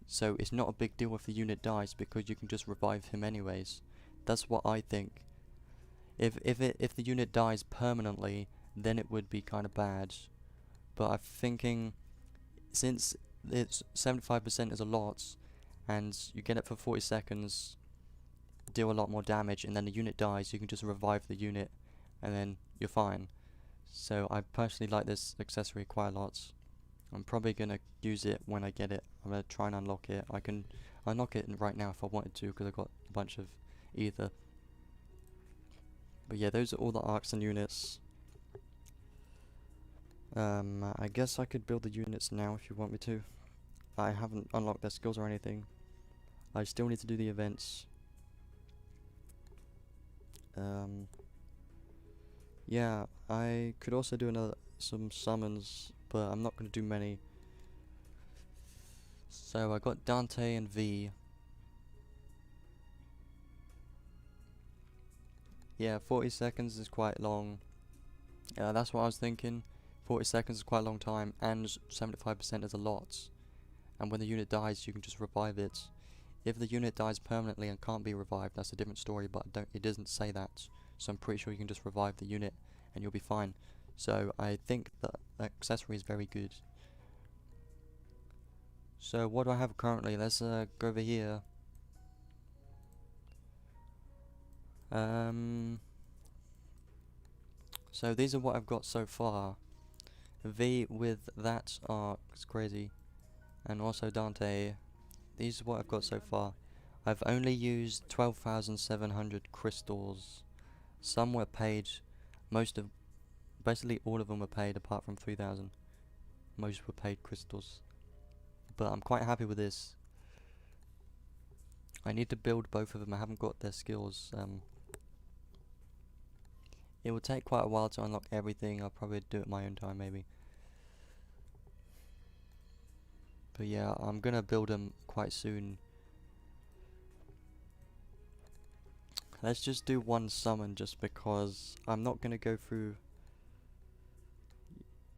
So it's not a big deal if the unit dies because you can just revive him anyways. That's what I think. If the unit dies permanently, then it would be kind of bad. But I'm thinking, since it's 75% is a lot, and you get it for 40 seconds, deal a lot more damage, and then the unit dies, you can just revive the unit, and then you're fine. So I personally like this accessory quite a lot. I'm probably going to use it when I get it. I'm going to try and unlock it. I can unlock it right now if I wanted to, because I've got a bunch of ether. But yeah, those are all the arcs and units. I guess I could build the units now if you want me to. I haven't unlocked their skills or anything. I still need to do the events. Yeah, I could also do some summons, but I'm not going to do many. So I got Dante and V. Yeah, 40 seconds is quite long. That's what I was thinking. 40 seconds is quite a long time, and 75% is a lot. And when the unit dies, you can just revive it. If the unit dies permanently and can't be revived, that's a different story, but it doesn't say that. So I'm pretty sure you can just revive the unit and you'll be fine. So I think that accessory is very good. So what do I have currently? Let's go over here. So these are what I've got so far. V with that arc is crazy, and also Dante. These are what I've got so far. I've only used 12,700 crystals. Some were paid. Basically all of them were paid apart from 3,000. Most were paid crystals. But I'm quite happy with this. I need to build both of them. I haven't got their skills. It will take quite a while to unlock everything. I'll probably do it my own time maybe. But yeah, I'm gonna build them quite soon. Let's just do one summon just because I'm not gonna go through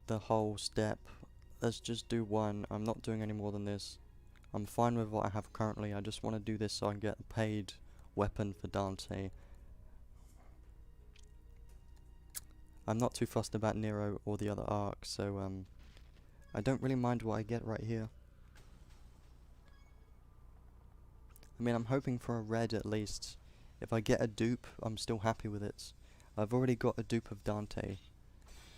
the whole step. Let's just do one. I'm not doing any more than this. I'm fine with what I have currently. I just want to do this so I can get a paid weapon for Dante. I'm not too fussed about Nero or the other arcs, so I don't really mind what I get right here. I mean, I'm hoping for a red at least. If I get a dupe, I'm still happy with it. I've already got a dupe of Dante,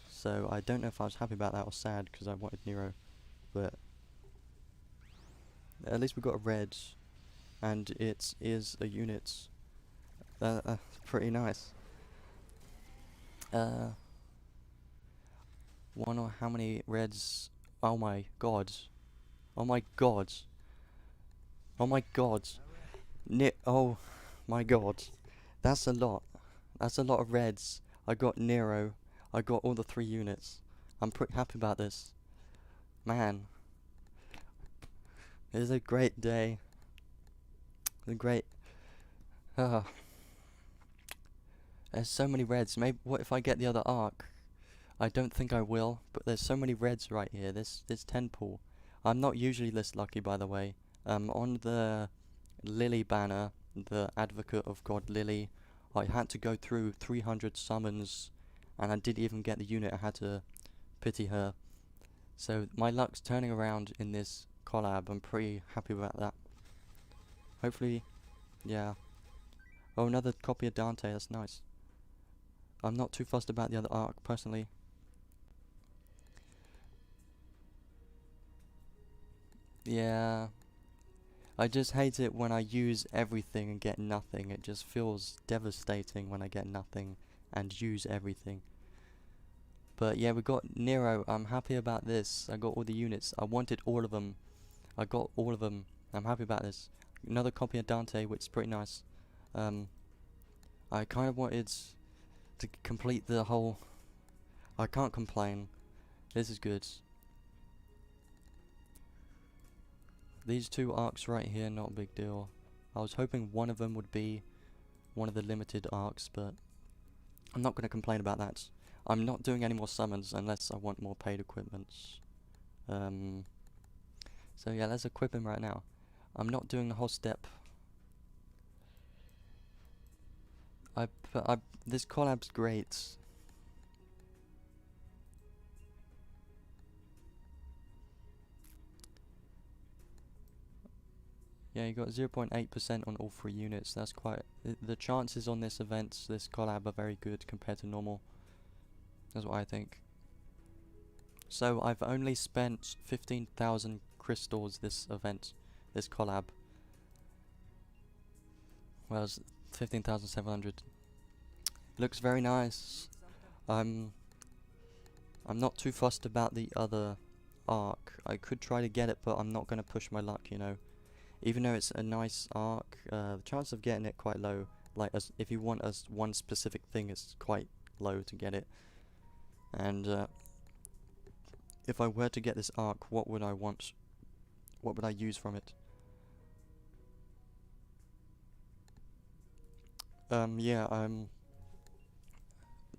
so I don't know if I was happy about that or sad because I wanted Nero, but at least we got a red, and it is a unit. Pretty nice. Wonder how many reds. Oh my god. Oh my god. Oh my god. Oh my god. That's a lot. That's a lot of reds. I got Nero. I got all the 3 units. I'm pretty happy about this. Man. It is a great day. A great... There's so many reds. Maybe what if I get the other arc? I don't think I will, but there's so many reds right here. This 10 pool. I'm not usually this lucky, by the way. On the Lily banner, the Advocate of God Lily, I had to go through 300 summons, and I didn't even get the unit. I had to pity her. So my luck's turning around in this collab. I'm pretty happy about that. Hopefully, yeah. Oh, another copy of Dante. That's nice. I'm not too fussed about the other arc, personally. Yeah. I just hate it when I use everything and get nothing. It just feels devastating when I get nothing and use everything. But yeah, we got Nero. I'm happy about this. I got all the units. I wanted all of them. I got all of them. I'm happy about this. Another copy of Dante, which is pretty nice. I kind of wanted to complete the whole... I can't complain. This is good. These 2 arcs right here, not a big deal. I was hoping one of them would be one of the limited arcs, but I'm not going to complain about that. I'm not doing any more summons unless I want more paid equipments. So yeah, let's equip him right now. I'm not doing the whole step. This collab's great. Yeah, you got 0.8% on all 3 units. That's quite... The chances on this event, this collab, are very good compared to normal. That's what I think. So I've only spent 15,000 crystals this event, this collab. Well, it's 15,700. Looks very nice. I'm not too fussed about the other arc. I could try to get it, but I'm not going to push my luck, you know. Even though it's a nice arc, the chance of getting it quite low. Like, if you want one specific thing, it's quite low to get it. And if I were to get this arc, what would I want? What would I use from it? Yeah,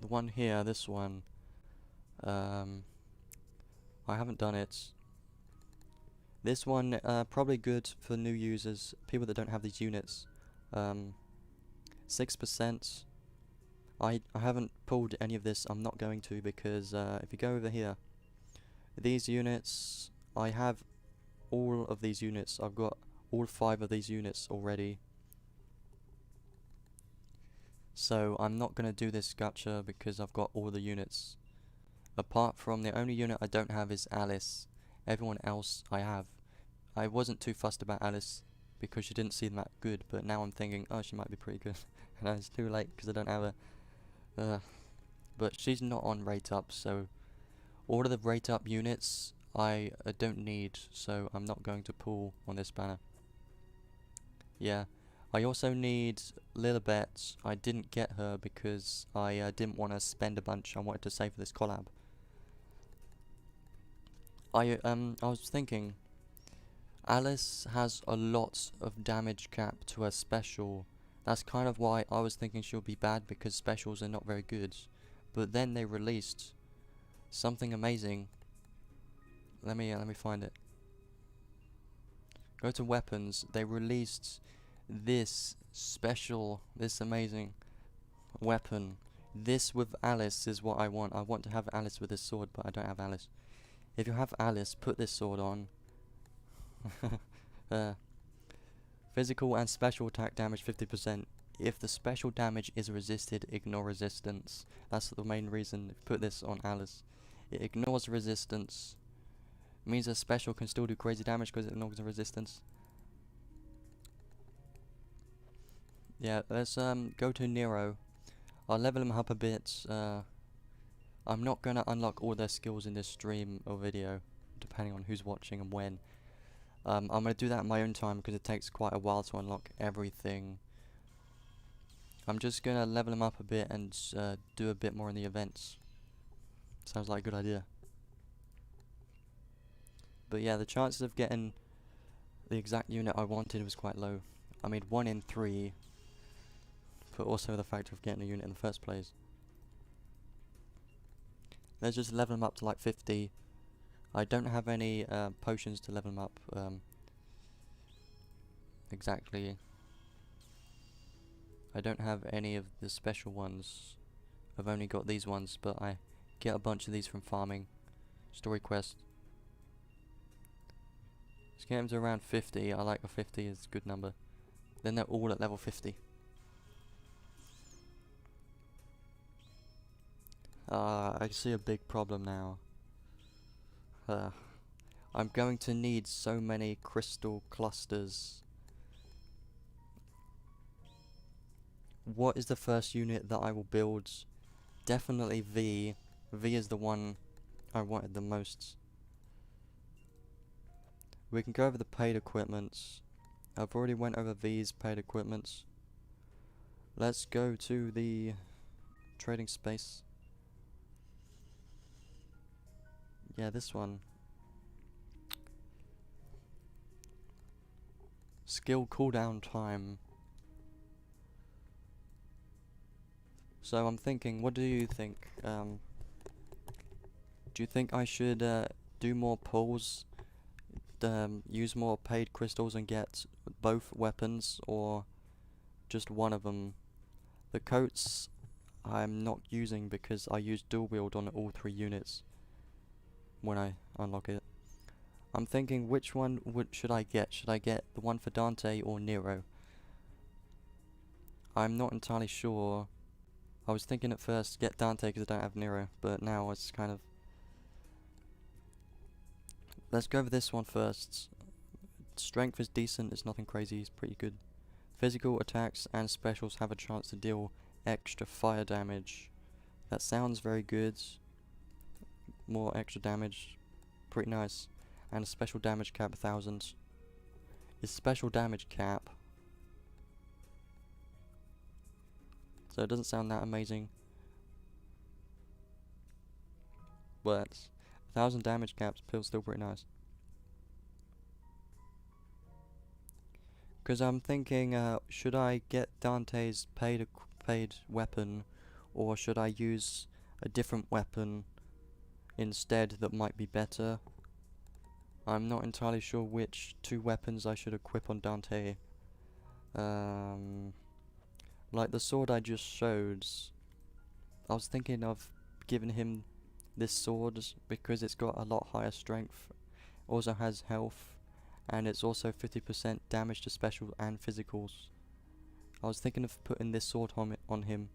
the one here, this one, I haven't done it. This one, probably good for new users, people that don't have these units. 6%. I haven't pulled any of this. I'm not going to, because if you go over here, these units, I have all of these units. I've got all 5 of these units already. So I'm not going to do this gacha because I've got all the units. Apart from the only unit I don't have is Alice. Everyone else I have. I wasn't too fussed about Alice because she didn't seem that good, but now I'm thinking, oh, she might be pretty good. And it's too late because I don't have her. But she's not on rate up, so all of the rate up units I don't need, so I'm not going to pull on this banner. Yeah. I also need Lilibet. I didn't get her because I didn't want to spend a bunch. I wanted to save for this collab. I was thinking, Alice has a lot of damage cap to her special. That's kind of why I was thinking she'll be bad, because specials are not very good. But then they released something amazing. Let me find it. Go to weapons. They released this special, this amazing weapon. This with Alice is what I want. I want to have Alice with this sword, but I don't have Alice. If you have Alice, put this sword on. Physical and special attack damage 50%. If the special damage is resisted, ignore resistance. That's the main reason. Put this on Alice. It ignores resistance. Means a special can still do crazy damage because it ignores the resistance. Yeah, let's go to Nero. I'll level him up a bit. I'm not gonna unlock all their skills in this stream or video, depending on who's watching and when. I'm gonna do that in my own time because it takes quite a while to unlock everything. I'm just gonna level him up a bit and do a bit more in the events. Sounds like a good idea. But yeah, the chances of getting the exact unit I wanted was quite low. I mean, 1 in 3, but also the fact of getting a unit in the first place. Let's just level him up to like 50. I don't have any potions to level him up exactly. I don't have any of the special ones. I've only got these ones, but I get a bunch of these from farming. Story quest. Let's get him to around 50. I like a 50 is a good number. Then they're all at level 50. I see a big problem now. I'm going to need so many crystal clusters. What is the first unit that I will build? Definitely V. V is the one I wanted the most. We can go over the paid equipments. I've already went over V's paid equipments. Let's go to the trading space. Yeah, this one. Skill cooldown time. So I'm thinking, what do you think? Do you think I should do more pulls, use more paid crystals and get both weapons, or just one of them? The coats I'm not using because I use dual wield on all 3 units when I unlock it. I'm thinking, which one should I get? Should I get the one for Dante or Nero? I'm not entirely sure. I was thinking at first get Dante because I don't have Nero, but now it's kind of... Let's go over this one first. Strength is decent, it's nothing crazy, it's pretty good. Physical attacks and specials have a chance to deal extra fire damage. That sounds very good. More extra damage, pretty nice. And a special damage cap 1000. Is special damage cap. So it doesn't sound that amazing. But 1000 damage caps feels still pretty nice. Because I'm thinking, should I get Dante's paid weapon, or should I use a different weapon instead that might be better? I'm not entirely sure which 2 weapons I should equip on Dante. Like the sword I just showed, I was thinking of giving him this sword because it's got a lot higher strength, also has health, and it's also 50% damage to special and physicals. I was thinking of putting this sword on him,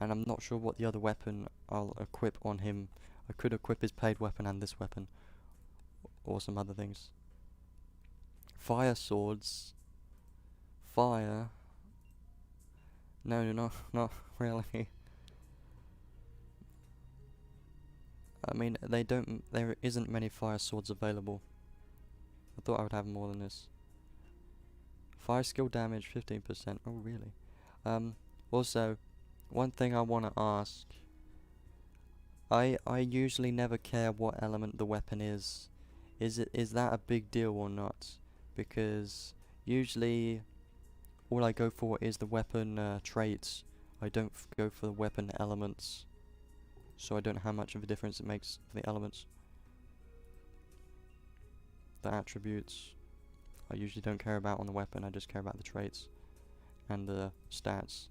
and I'm not sure what the other weapon I'll equip on him. I could equip his paid weapon and this weapon, or some other things. Fire swords. Fire. No, not really. I mean, there isn't many fire swords available. I thought I would have more than this. Fire skill damage 15%. Oh, really? Also, one thing I want to ask. I usually never care what element the weapon is. Is that a big deal or not? Because usually all I go for is the weapon traits. I don't go for the weapon elements. So I don't know how much of a difference it makes for the elements. The attributes I usually don't care about on the weapon, I just care about the traits and the stats.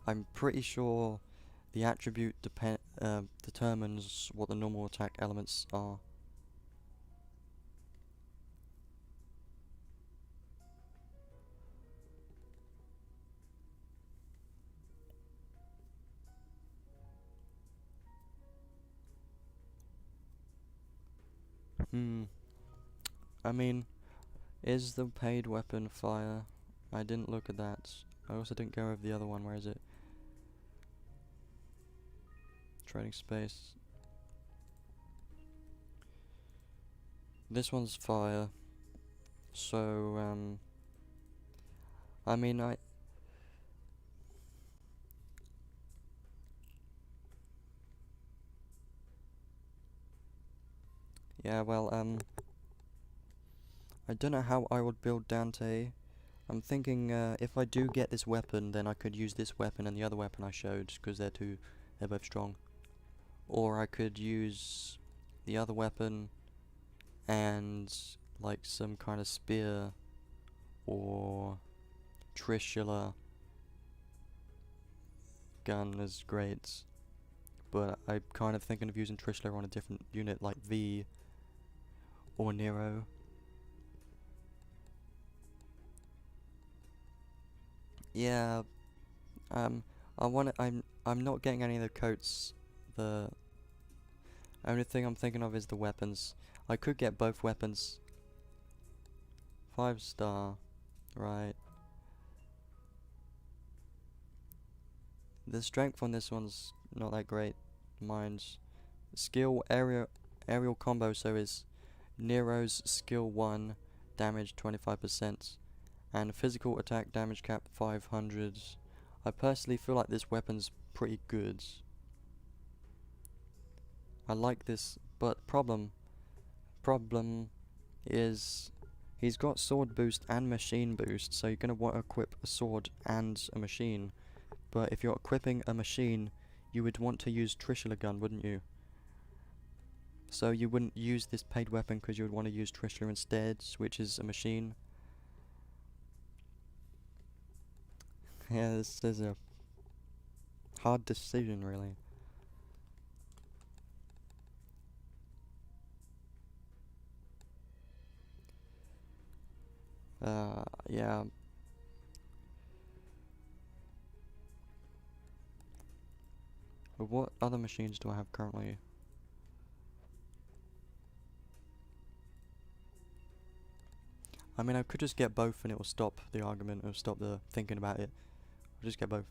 I'm pretty sure the attribute determines what the normal attack elements are. I mean, is the paid weapon fire? I didn't look at that. I also didn't go over the other one. Where is it? Trading space. This one's fire. So, I mean, yeah, well, I don't know how I would build Dante. I'm thinking, if I do get this weapon, then I could use this weapon and the other weapon I showed, because they're both strong. Or I could use the other weapon and, like, some kind of spear or Trishula gun is great. But I'm kind of thinking of using Trishula on a different unit, like V or Nero. Yeah, I'm not getting any of the coats. The only thing I'm thinking of is the weapons. I could get both weapons. 5-star, right. The strength on this one's not that great. Mine's skill aerial combo, so is Nero's skill 1, damage 25%. And physical attack damage cap 500. I personally feel like this weapon's pretty good. I like this, but problem is he's got sword boost and machine boost, so you're gonna want to equip a sword and a machine. But if you're equipping a machine, you would want to use Trishula gun, wouldn't you? So you wouldn't use this paid weapon because you would want to use Trishula instead, which is a machine. Yeah, this is a hard decision, really. Yeah. But what other machines do I have currently? I mean, I could just get both and it will stop the argument, or stop the thinking about it. I'll just get both.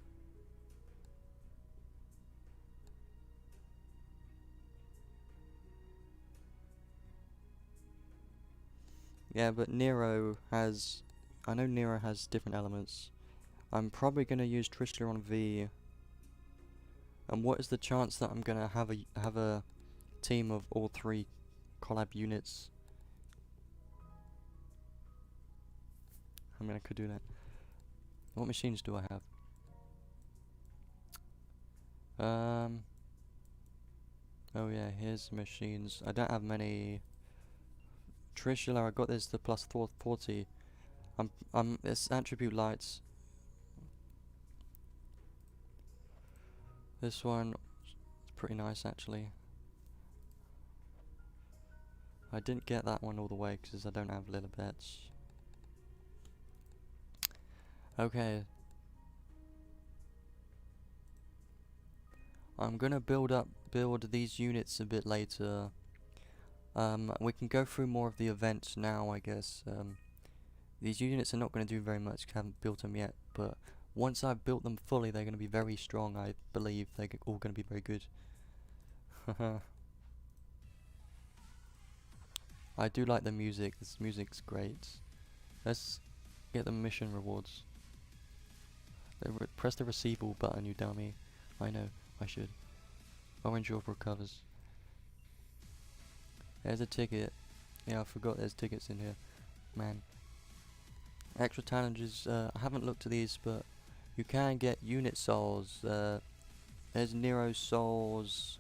Yeah, but Nero has... I know Nero has different elements. I'm probably gonna use Trishula on V. And what is the chance that I'm gonna have a team of all 3 collab units? I mean, I could do that. What machines do I have? Oh yeah, here's machines. I don't have many. Trishula, I got this the plus 40. It's attribute lights. This one is pretty nice, actually. I didn't get that one all the way because I don't have little bets. Okay. I'm gonna build these units a bit later. We can go through more of the events now, I guess. These units are not gonna do very much, 'cause I haven't built them yet, but once I've built them fully, they're gonna be very strong, I believe. They're all gonna be very good. I do like the music, this music's great. Let's get the mission rewards. Press the receive all button, you dummy. I know, I should. Orange orb recovers. There's a ticket. Yeah, I forgot there's tickets in here. Man. Extra challenges, I haven't looked at these, but you can get unit souls. There's Nero souls.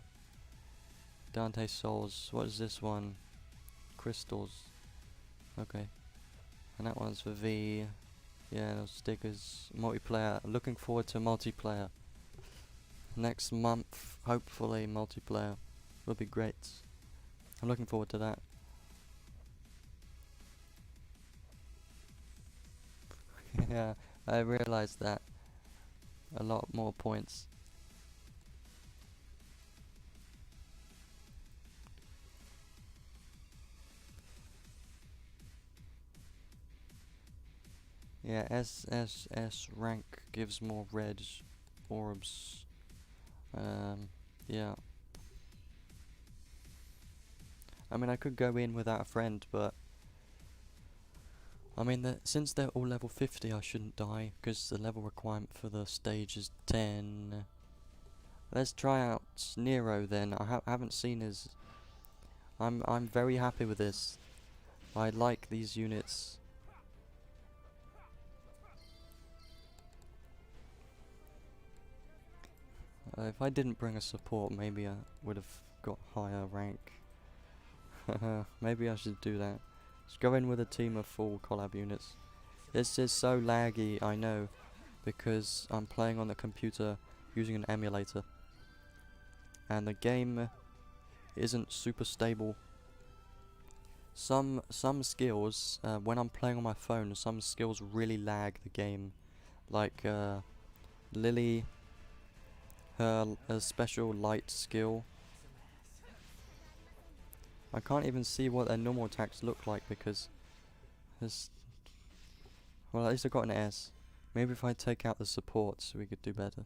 Dante souls. What is this one? Crystals. Okay. And that one's for V. Yeah, those stickers. Multiplayer. Looking forward to multiplayer. Next month, hopefully, multiplayer. Will be great. I'm looking forward to that. Yeah, I realized that. A lot more points. Yeah, SSS rank gives more red orbs. Yeah. I mean, I could go in without a friend, but I mean, since they're all level 50, I shouldn't die, because the level requirement for the stage is 10. Let's try out Nero then. I haven't seen his. I'm very happy with this. I like these units. If I didn't bring a support, maybe I would have got higher rank. Maybe I should do that. Let's go in with a team of full collab units. This is so laggy, I know, because I'm playing on the computer using an emulator. And the game isn't super stable. Some skills, when I'm playing on my phone, some skills really lag the game. Like Lily, her special light skill. I can't even see what their normal attacks look like because there's... Well, at least I got an S. Maybe if I take out the supports, we could do better.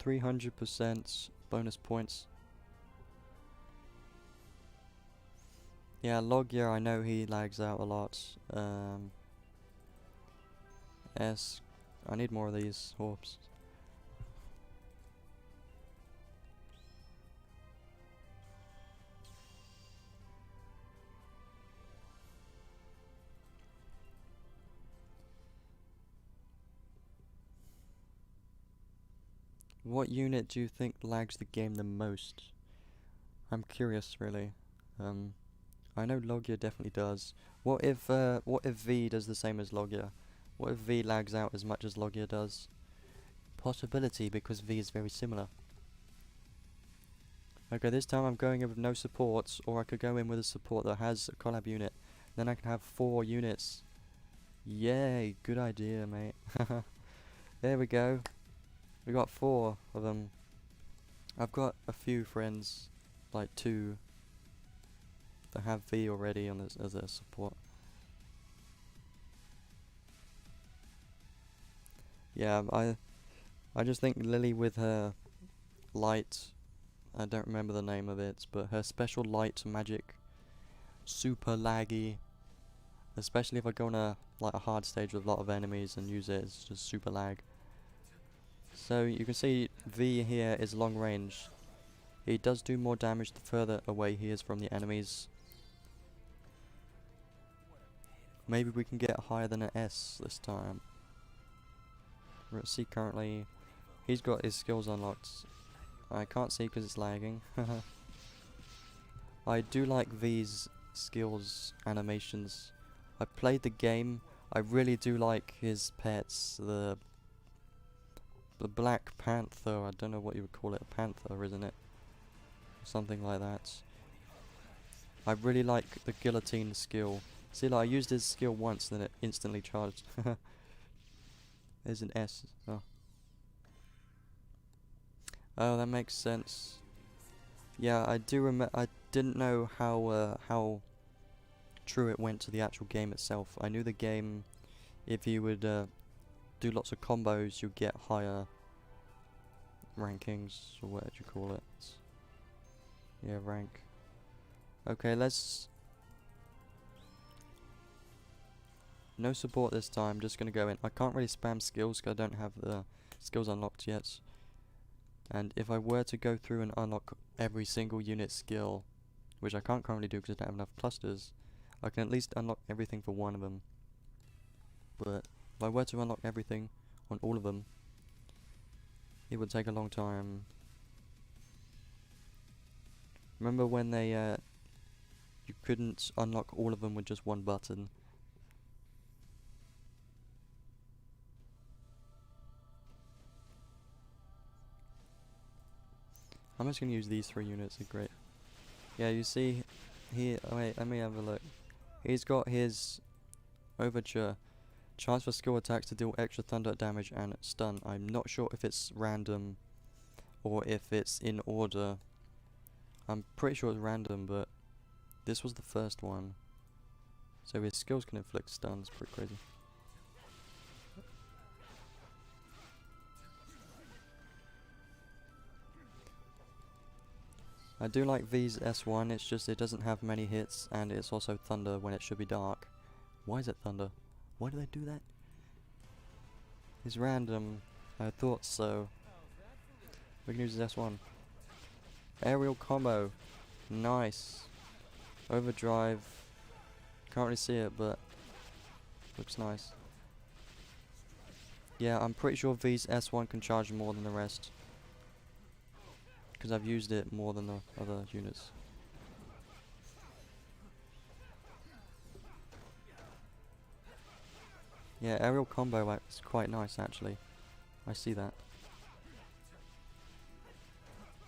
%300 bonus points. Yeah, Logia, I know he lags out a lot. S, I need more of these orbs. What unit do you think lags the game the most? I'm curious, really. I know Logia definitely does. What if V does the same as Logia? What if V lags out as much as Logia does? Possibility, because V is very similar. Okay, this time I'm going in with no supports, or I could go in with a support that has a collab unit. Then I can have 4 units. Yay, good idea, mate. There we go. We got 4 of them. I've got a few friends, like 2, that have V already on as their support. Yeah, I just think Lily with her light, I don't remember the name of it, but her special light magic, super laggy. Especially if I go on a hard stage with a lot of enemies and use it, it's just super lag. So you can see V here is long range. He does do more damage the further away he is from the enemies. Maybe we can get higher than an S this time. Let's see, currently he's got his skills unlocked. I can't see because it's lagging. I do like V's skills animations. I played the game. I really do like his pets. The Black Panther. I don't know what you would call it. A panther, isn't it? Something like that. I really like the guillotine skill. See, like, I used his skill once, then it instantly charged. There's an S. Oh. Oh, that makes sense. Yeah, I do remember. I didn't know how true it went to the actual game itself. I knew the game, if you would do lots of combos, you'd get higher rankings, or what do you call it? Yeah, rank. Okay, let's... No support this time, just gonna go in. I can't really spam skills because I don't have the skills unlocked yet. And if I were to go through and unlock every single unit skill, which I can't currently do because I don't have enough clusters, I can at least unlock everything for one of them. But if I were to unlock everything on all of them, it would take a long time. Remember when they you couldn't unlock all of them with just one button? I'm just gonna use these 3 units, they're great. Yeah, you see here, oh wait, let me have a look. He's got his Overture. Chance for skill attacks to deal extra thunder damage and stun. I'm not sure if it's random or if it's in order. I'm pretty sure it's random, but this was the first one. So his skills can inflict stuns, pretty crazy. I do like V's S1, it's just it doesn't have many hits, and it's also thunder when it should be dark. Why is it thunder? Why do they do that? It's random. I thought so. We can use his S1. Aerial combo. Nice. Overdrive. Can't really see it, but looks nice. Yeah, I'm pretty sure V's S1 can charge more than the rest, because I've used it more than the other units. Yeah, aerial combo is quite nice actually. I see that.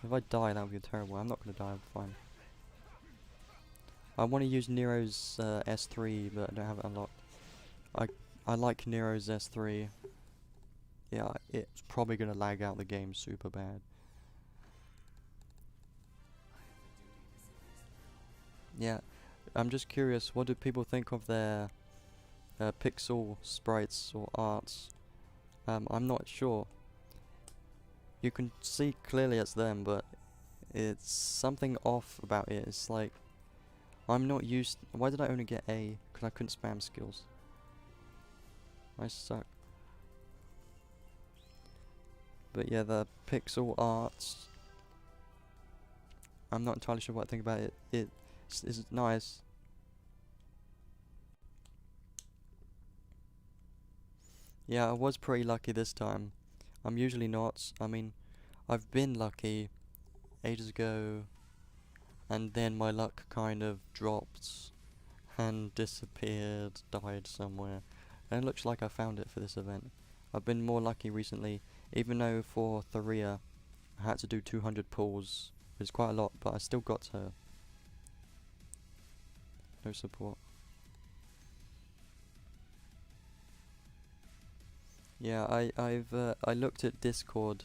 If I die, that would be terrible. I'm not going to die, I'm fine. I want to use Nero's S3, but I don't have it unlocked. I like Nero's S3. Yeah, it's probably going to lag out the game super bad. Yeah, I'm just curious, what do people think of their pixel sprites or arts? I'm not sure. You can see clearly it's them, but it's something off about it. It's like, I'm not used... Why did I only get A? Because I couldn't spam skills. I suck. But yeah, the pixel arts, I'm not entirely sure what I think about it. It's nice. Yeah, I was pretty lucky this time. I'm usually not. I mean, I've been lucky ages ago, and then my luck kind of dropped and disappeared, died somewhere. And it looks like I found it for this event. I've been more lucky recently, even though for Thoria I had to do 200 pulls, which is quite a lot, but I still got her. No support. Yeah, I looked at Discord,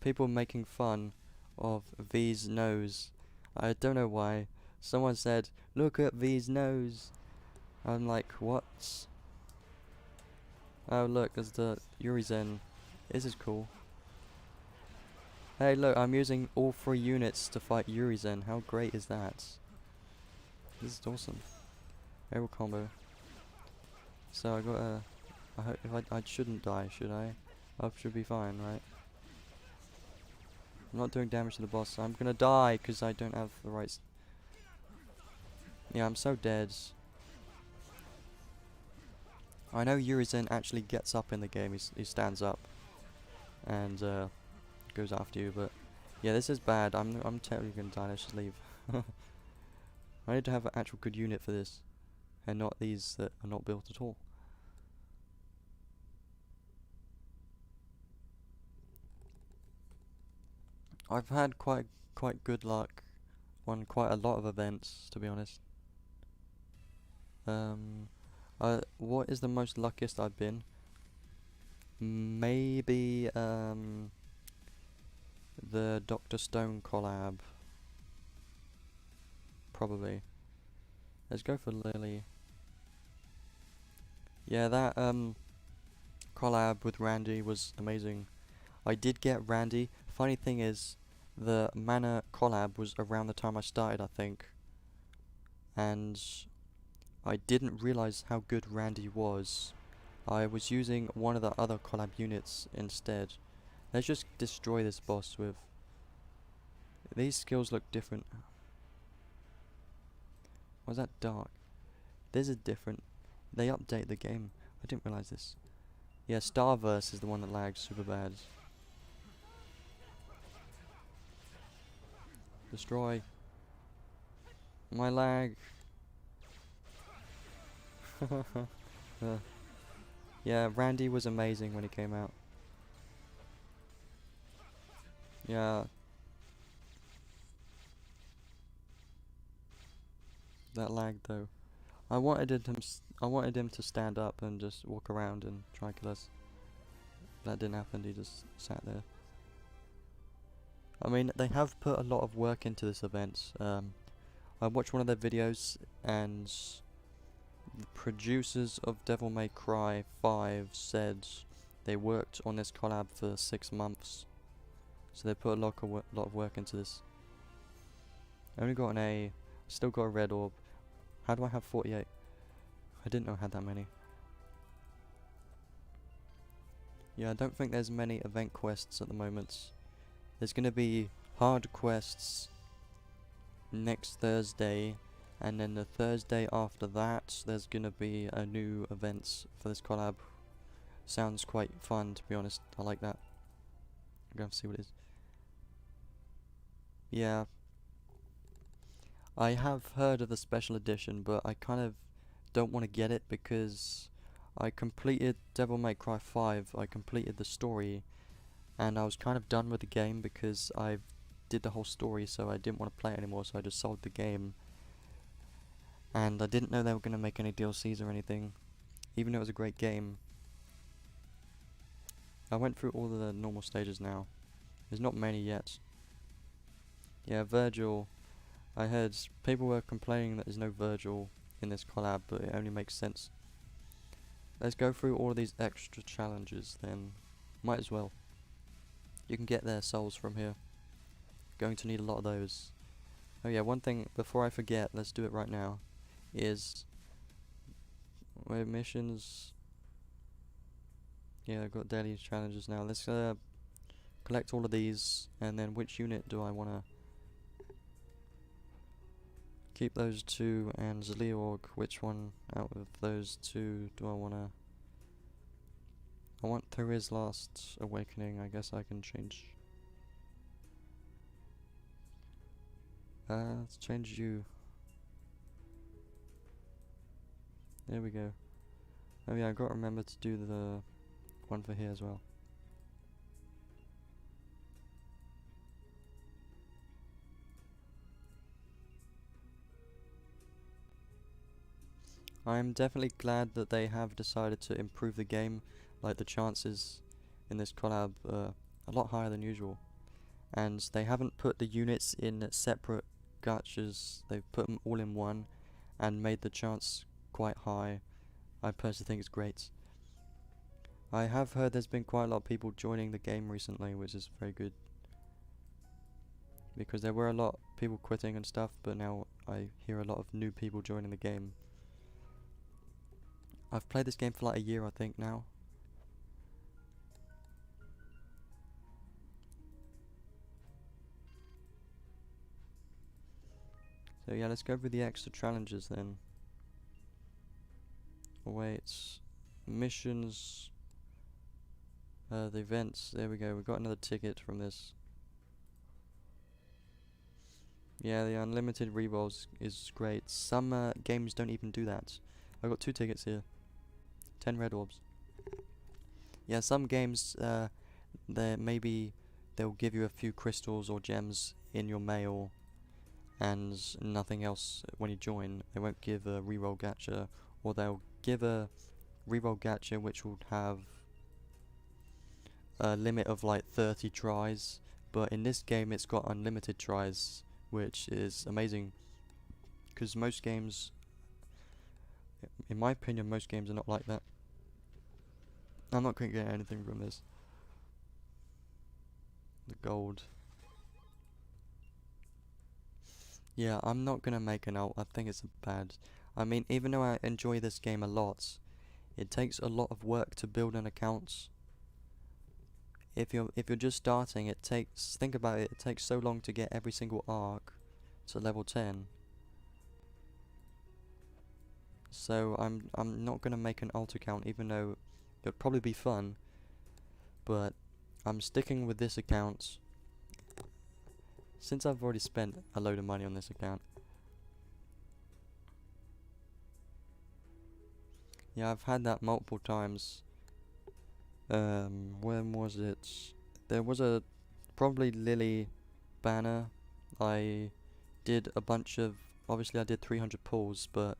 people making fun of V's nose. I don't know why. Someone said, "Look at V's nose." I'm like, what? Oh look, there's the Urizen. This is cool. Hey look, I'm using all 3 units to fight Urizen. How great is that? This is awesome. Aerial combo. So I got a... I hope if I shouldn't die, should I? I should be fine, right? I'm not doing damage to the boss. I'm gonna die because I don't have the right... Yeah, I'm so dead. I know Urizen actually gets up in the game. He stands up and goes after you, but yeah, this is bad. I'm totally gonna die. Let's just leave. I need to have an actual good unit for this, and not these that are not built at all. I've had quite good luck on quite a lot of events, to be honest. What is the most luckiest I've been? Maybe the Dr. Stone collab. Probably. Let's go for Lily. Yeah, that collab with Randy was amazing. I did get Randy. Funny thing is, the Mana collab was around the time I started, I think. And I didn't realize how good Randy was. I was using one of the other collab units instead. Let's just destroy this boss with... These skills look different. Was that dark? This is different. They update the game. I didn't realize this. Yeah, Starverse is the one that lags super bad. Destroy. My lag. Yeah, Randy was amazing when he came out. Yeah. That lag though. I wanted him to stand up and just walk around and try and kill us. That didn't happen, he just sat there. I mean, they have put a lot of work into this event. I watched one of their videos, and the producers of Devil May Cry 5 said they worked on this collab for 6 months. So they put a lot of work into this. I only got an A, still got a red orb. How do I have 48? I didn't know I had that many. Yeah, I don't think there's many event quests at the moment. There's gonna be hard quests next Thursday, and then the Thursday after that there's gonna be a new event for this collab. Sounds quite fun, to be honest. I like that. I'm gonna have to see what it is. Yeah, I have heard of the special edition, but I kind of don't want to get it because I completed Devil May Cry 5. I completed the story, and I was kind of done with the game because I did the whole story, so I didn't want to play it anymore, so I just sold the game. And I didn't know they were going to make any DLCs or anything, even though it was a great game. I went through all the normal stages now. There's not many yet. Yeah, Virgil. I heard people were complaining that there's no Virgil in this collab, but it only makes sense. Let's go through all of these extra challenges then. Might as well. You can get their souls from here. Going to need a lot of those. Oh yeah, one thing before I forget, let's do it right now, is where missions. Yeah, I've got daily challenges now. Let's collect all of these, and then which unit do I want to keep? Those two and Zeliorg. Which one out of those two do I want to... I want Theri's Last Awakening. I guess I can change. Let's change you. There we go. Oh yeah, I got to remember to do the one for here as well. I'm definitely glad that they have decided to improve the game. Like, the chances in this collab are a lot higher than usual. And they haven't put the units in separate gachas, they've put them all in one and made the chance quite high. I personally think it's great. I have heard there's been quite a lot of people joining the game recently, which is very good. Because there were a lot of people quitting and stuff, but now I hear a lot of new people joining the game. I've played this game for like a year, I think, now. So yeah, let's go over the extra challenges then. Wait, missions, the events, there we go, we got another ticket from this. Yeah, the unlimited rerolls is great. Some games don't even do that. I got 2 tickets here. 10 red orbs. Yeah, some games, they'll give you a few crystals or gems in your mail and nothing else when you join. They won't give a reroll gacha, or they'll give a reroll gacha which will have a limit of like 30 tries, but in this game it's got unlimited tries, which is amazing, because most games, in my opinion, most games are not like that. I'm not going to get anything from this. The gold. Yeah, I'm not going to make an ult. I think it's bad. I mean, even though I enjoy this game a lot, it takes a lot of work to build an account. If you're just starting, think about it, it takes so long to get every single arc to level 10. So I'm not gonna make an alt account, even though it would probably be fun, but I'm sticking with this account since I've already spent a load of money on this account. Yeah, I've had that multiple times. When was it? There was a probably Lily banner. I did a bunch of, obviously I did 300 pulls, but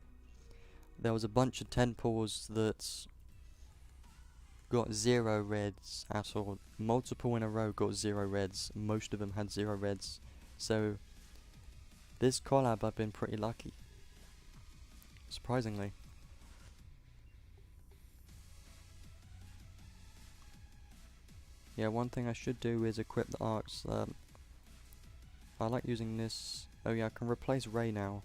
there was a bunch of 10 pulls that got 0 reds at all. Multiple in a row got 0 reds. Most of them had 0 reds. So this collab I've been pretty lucky, surprisingly. Yeah, one thing I should do is equip the arcs. I like using this. Oh yeah, I can replace Ray now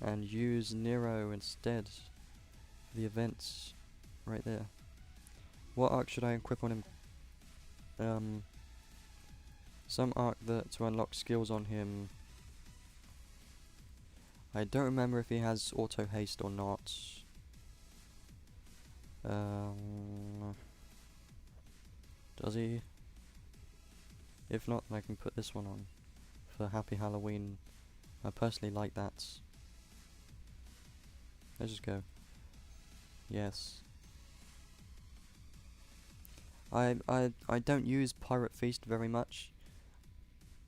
and use Nero instead. The events right there. What arc should I equip on him? Some arc to unlock skills on him. I don't remember if he has auto haste or not. Does he? If not, then I can put this one on for Happy Halloween. I personally like that. Let's just go. Yes. I don't use Pirate Feast very much.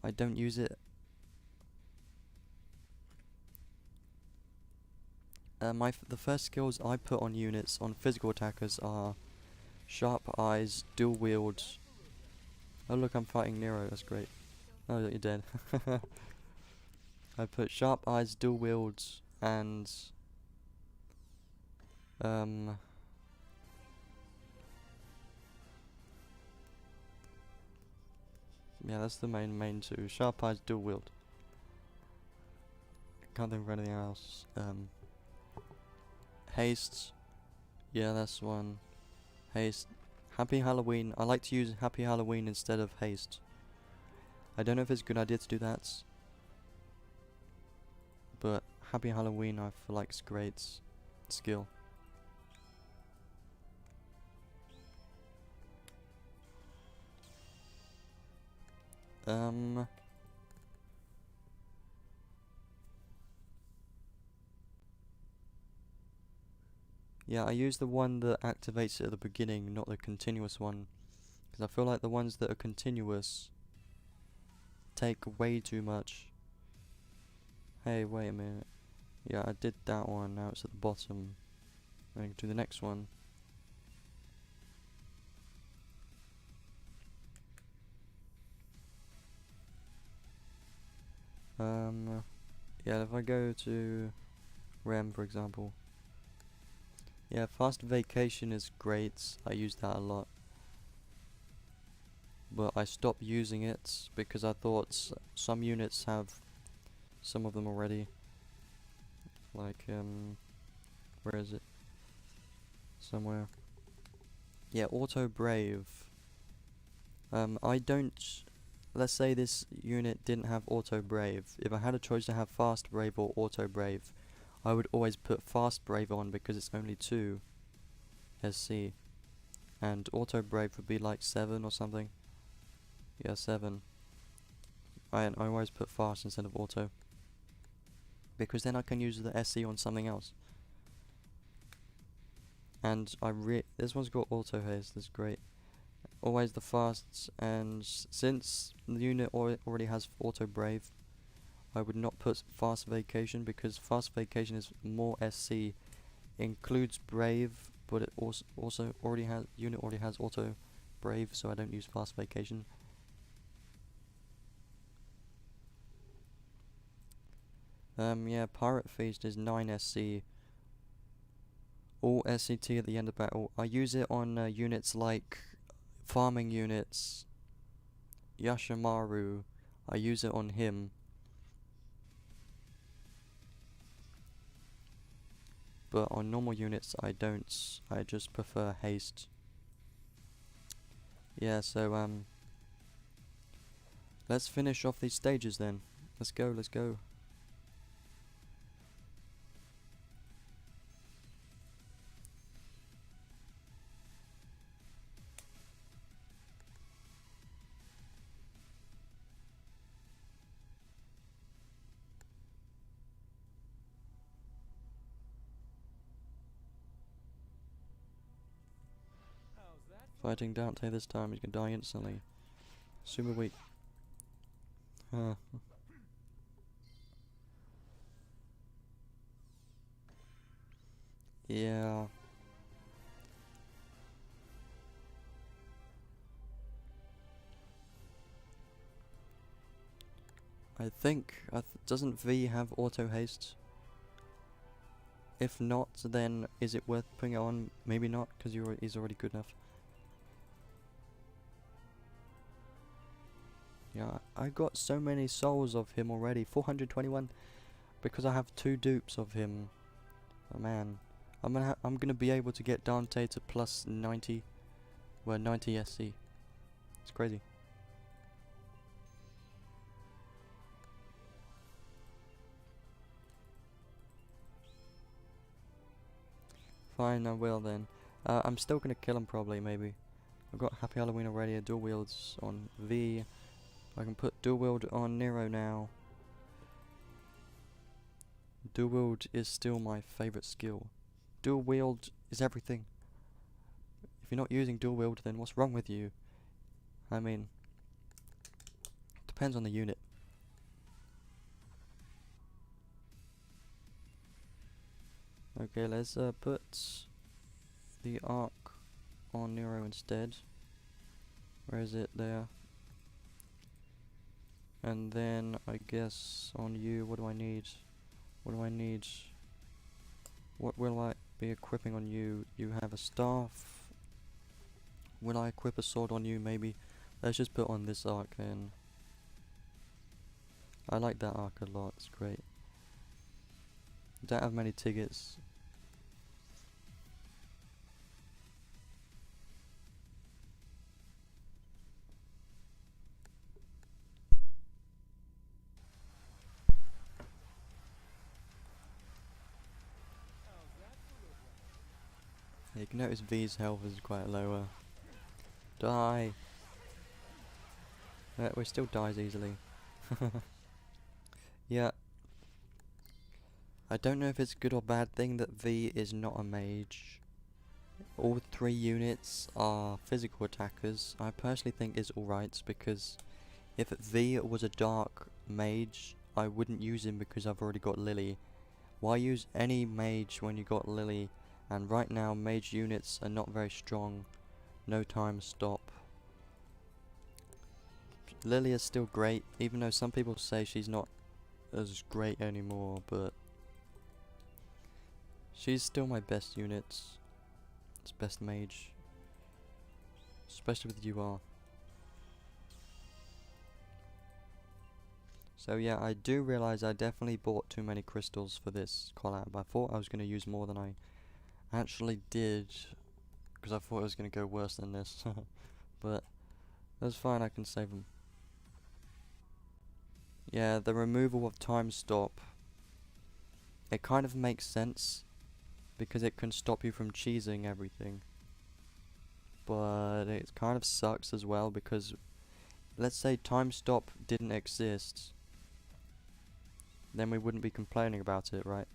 I don't use it. The first skills I put on units, on physical attackers, are Sharp Eyes, Dual Wield. Oh look, I'm fighting Nero, that's great. Oh, you're dead. I put Sharp Eyes, Dual Wield, and yeah, that's the main two. Sharp Eyes, Dual Wield. Can't think of anything else. Haste. Yeah, that's one. Haste. Happy Halloween. I like to use Happy Halloween instead of Haste. I don't know if it's a good idea to do that, but Happy Halloween I feel like is great skill. Yeah, I use the one that activates it at the beginning, not the continuous one, because I feel like the ones that are continuous take way too much. Hey, wait a minute. Yeah, I did that one, now it's at the bottom. I can do the next one. Yeah, if I go to Rem, for example. Yeah, Fast Vacation is great, I use that a lot. But I stopped using it because I thought some units have some of them already. Like, where is it? Somewhere. Yeah, Auto Brave. I don't... Let's say this unit didn't have Auto Brave. If I had a choice to have Fast Brave or Auto Brave, I would always put Fast Brave on because it's only 2 SC. And Auto Brave would be like 7 or something. Yeah, 7. I always put fast instead of auto, because then I can use the SE on something else. And this one's got auto haste. That's great. Always the fasts, and since the unit already has auto brave, I would not put fast vacation, because fast vacation is more SC, includes brave, but it also already has auto brave, so I don't use fast vacation. Yeah, Pirate Feast is 9 SC. All SCT at the end of battle. I use it on units like farming units. Yashimaru, I use it on him. But on normal units I don't. I just prefer haste. Yeah, so let's finish off these stages then. Let's go, let's go. Fighting Dante this time, he's gonna die instantly. Super weak. Yeah. I think, doesn't V have auto haste? If not, then is it worth putting it on? Maybe not, because he's already good enough. Yeah, I got so many souls of him already. 421, because I have 2 dupes of him. Oh man, I'm gonna be able to get Dante to plus 90, well 90 SC. It's crazy. Fine, I will then. I'm still gonna kill him probably, maybe. I've got Happy Halloween already, a dual wields on V. I can put dual wield on Nero now. Dual wield is still my favourite skill. Dual wield is everything. If you're not using dual wield, then what's wrong with you? I mean, depends on the unit. Okay, let's put the arc on Nero instead. Where is it? There. And then I guess on you, what do I need? What do I need? What will I be equipping on you? You have a staff. Will I equip a sword on you? Maybe. Let's just put on this arc then. I like that arc a lot, it's great. Don't have many tickets. You can notice V's health is quite lower. Die! We still dies easily. Yeah. I don't know if it's a good or bad thing that V is not a mage. All 3 units are physical attackers. I personally think is alright, because if V was a dark mage, I wouldn't use him because I've already got Lily. Why use any mage when you got Lily? And right now mage units are not very strong. No time stop. Lily is still great, even though some people say she's not as great anymore, but she's still my best unit. It's best mage. Especially with UR. So yeah, I do realize I definitely bought too many crystals for this collab. I thought I was going to use more than I actually did, because I thought it was going to go worse than this. But that's fine, I can save them. Yeah, the removal of time stop, it kind of makes sense, because it can stop you from cheesing everything. But it kind of sucks as well, because let's say time stop didn't exist, then we wouldn't be complaining about it, right?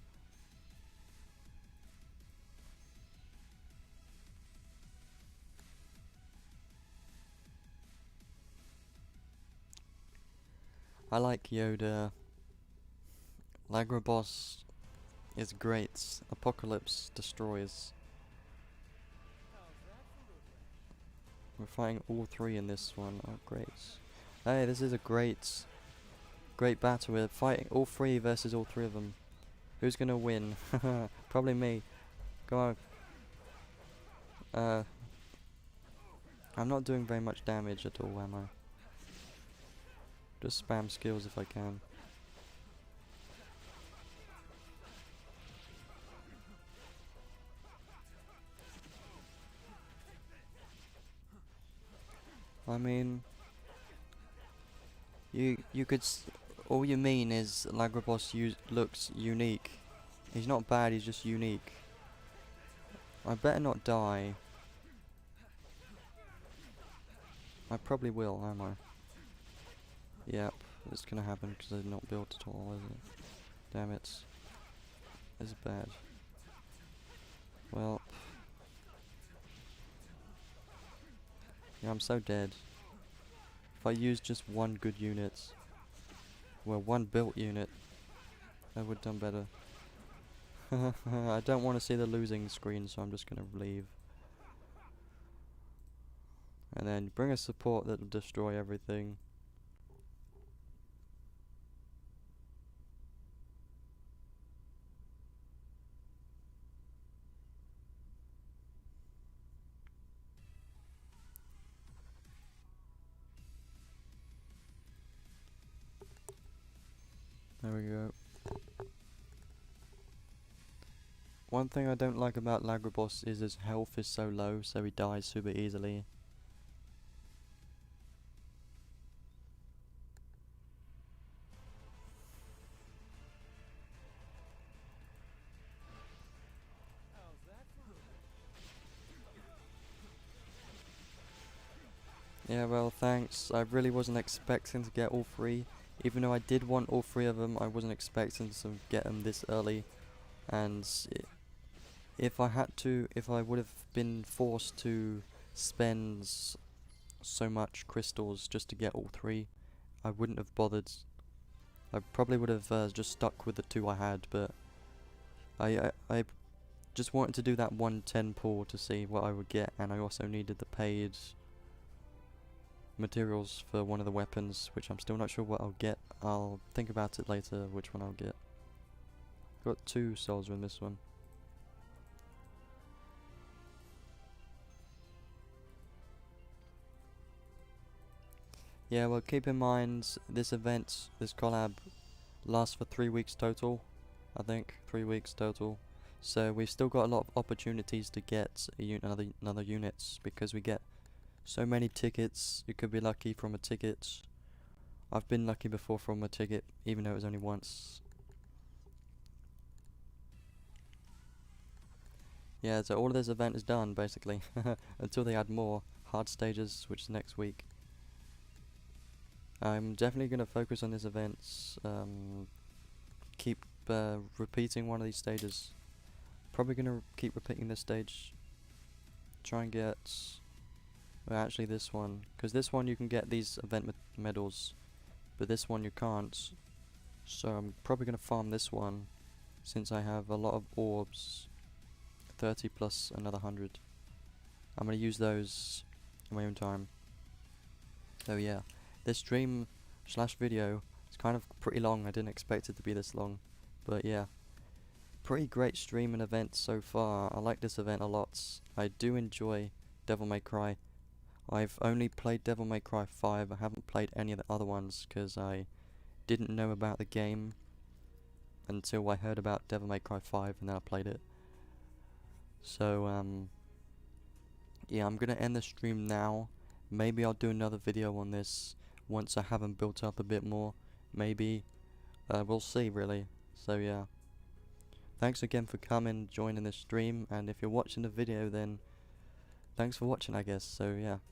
I like Yoda. Lagrabos is great. Apocalypse destroys. We're fighting all three in this one. Oh, great. Hey, this is a great battle. We're fighting all three versus all three of them. Who's gonna win? Probably me. Go on. I'm not doing very much damage at all, am I? Just spam skills if I can. I mean, you could all you mean is Lagrabos looks unique. He's not bad, he's just unique. I better not die. I probably will, am I? Yep, it's gonna happen because they're not built at all, is it? Damn it. This is bad. Well. Yeah, I'm so dead. If I used just one good unit, well, one built unit, I would have done better. I don't want to see the losing screen, so I'm just gonna leave. And then bring a support that'll destroy everything. There we go. One thing I don't like about Lagrabos is his health is so low, so he dies super easily. Yeah, well, thanks. I really wasn't expecting to get all three. Even though I did want all three of them, I wasn't expecting to get them this early. And if I would have been forced to spend so much crystals just to get all three, I wouldn't have bothered. I probably would have just stuck with the two I had, but I just wanted to do that 110 pull to see what I would get, and I also needed the paid materials for one of the weapons, which I'm still not sure what I'll get. I'll think about it later which one I'll get. Got 2 souls in this one. Yeah, well, keep in mind this event, this collab, lasts for 3 weeks total. I think 3 weeks total. So we've still got a lot of opportunities to get another units, because we get so many tickets. You could be lucky from a ticket. I've been lucky before from a ticket, even though it was only once. Yeah, so all of this event is done, basically. Until they add more hard stages, which is next week. I'm definitely going to focus on this event. Keep repeating one of these stages. Probably going to keep repeating this stage. Try and get... well, actually this one. Because this one you can get these event medals. But this one you can't. So I'm probably going to farm this one, since I have a lot of orbs. 30 plus another 100. I'm going to use those in my own time. So yeah, this stream / video is kind of pretty long. I didn't expect it to be this long. But yeah, pretty great stream and event so far. I like this event a lot. I do enjoy Devil May Cry. I've only played Devil May Cry 5. I haven't played any of the other ones because I didn't know about the game until I heard about Devil May Cry 5 and then I played it. So yeah, I'm gonna end the stream now. Maybe I'll do another video on this once I have them built up a bit more. Maybe. We'll see, really. So yeah. Thanks again for coming, joining the stream, and if you're watching the video, then thanks for watching, I guess. So yeah.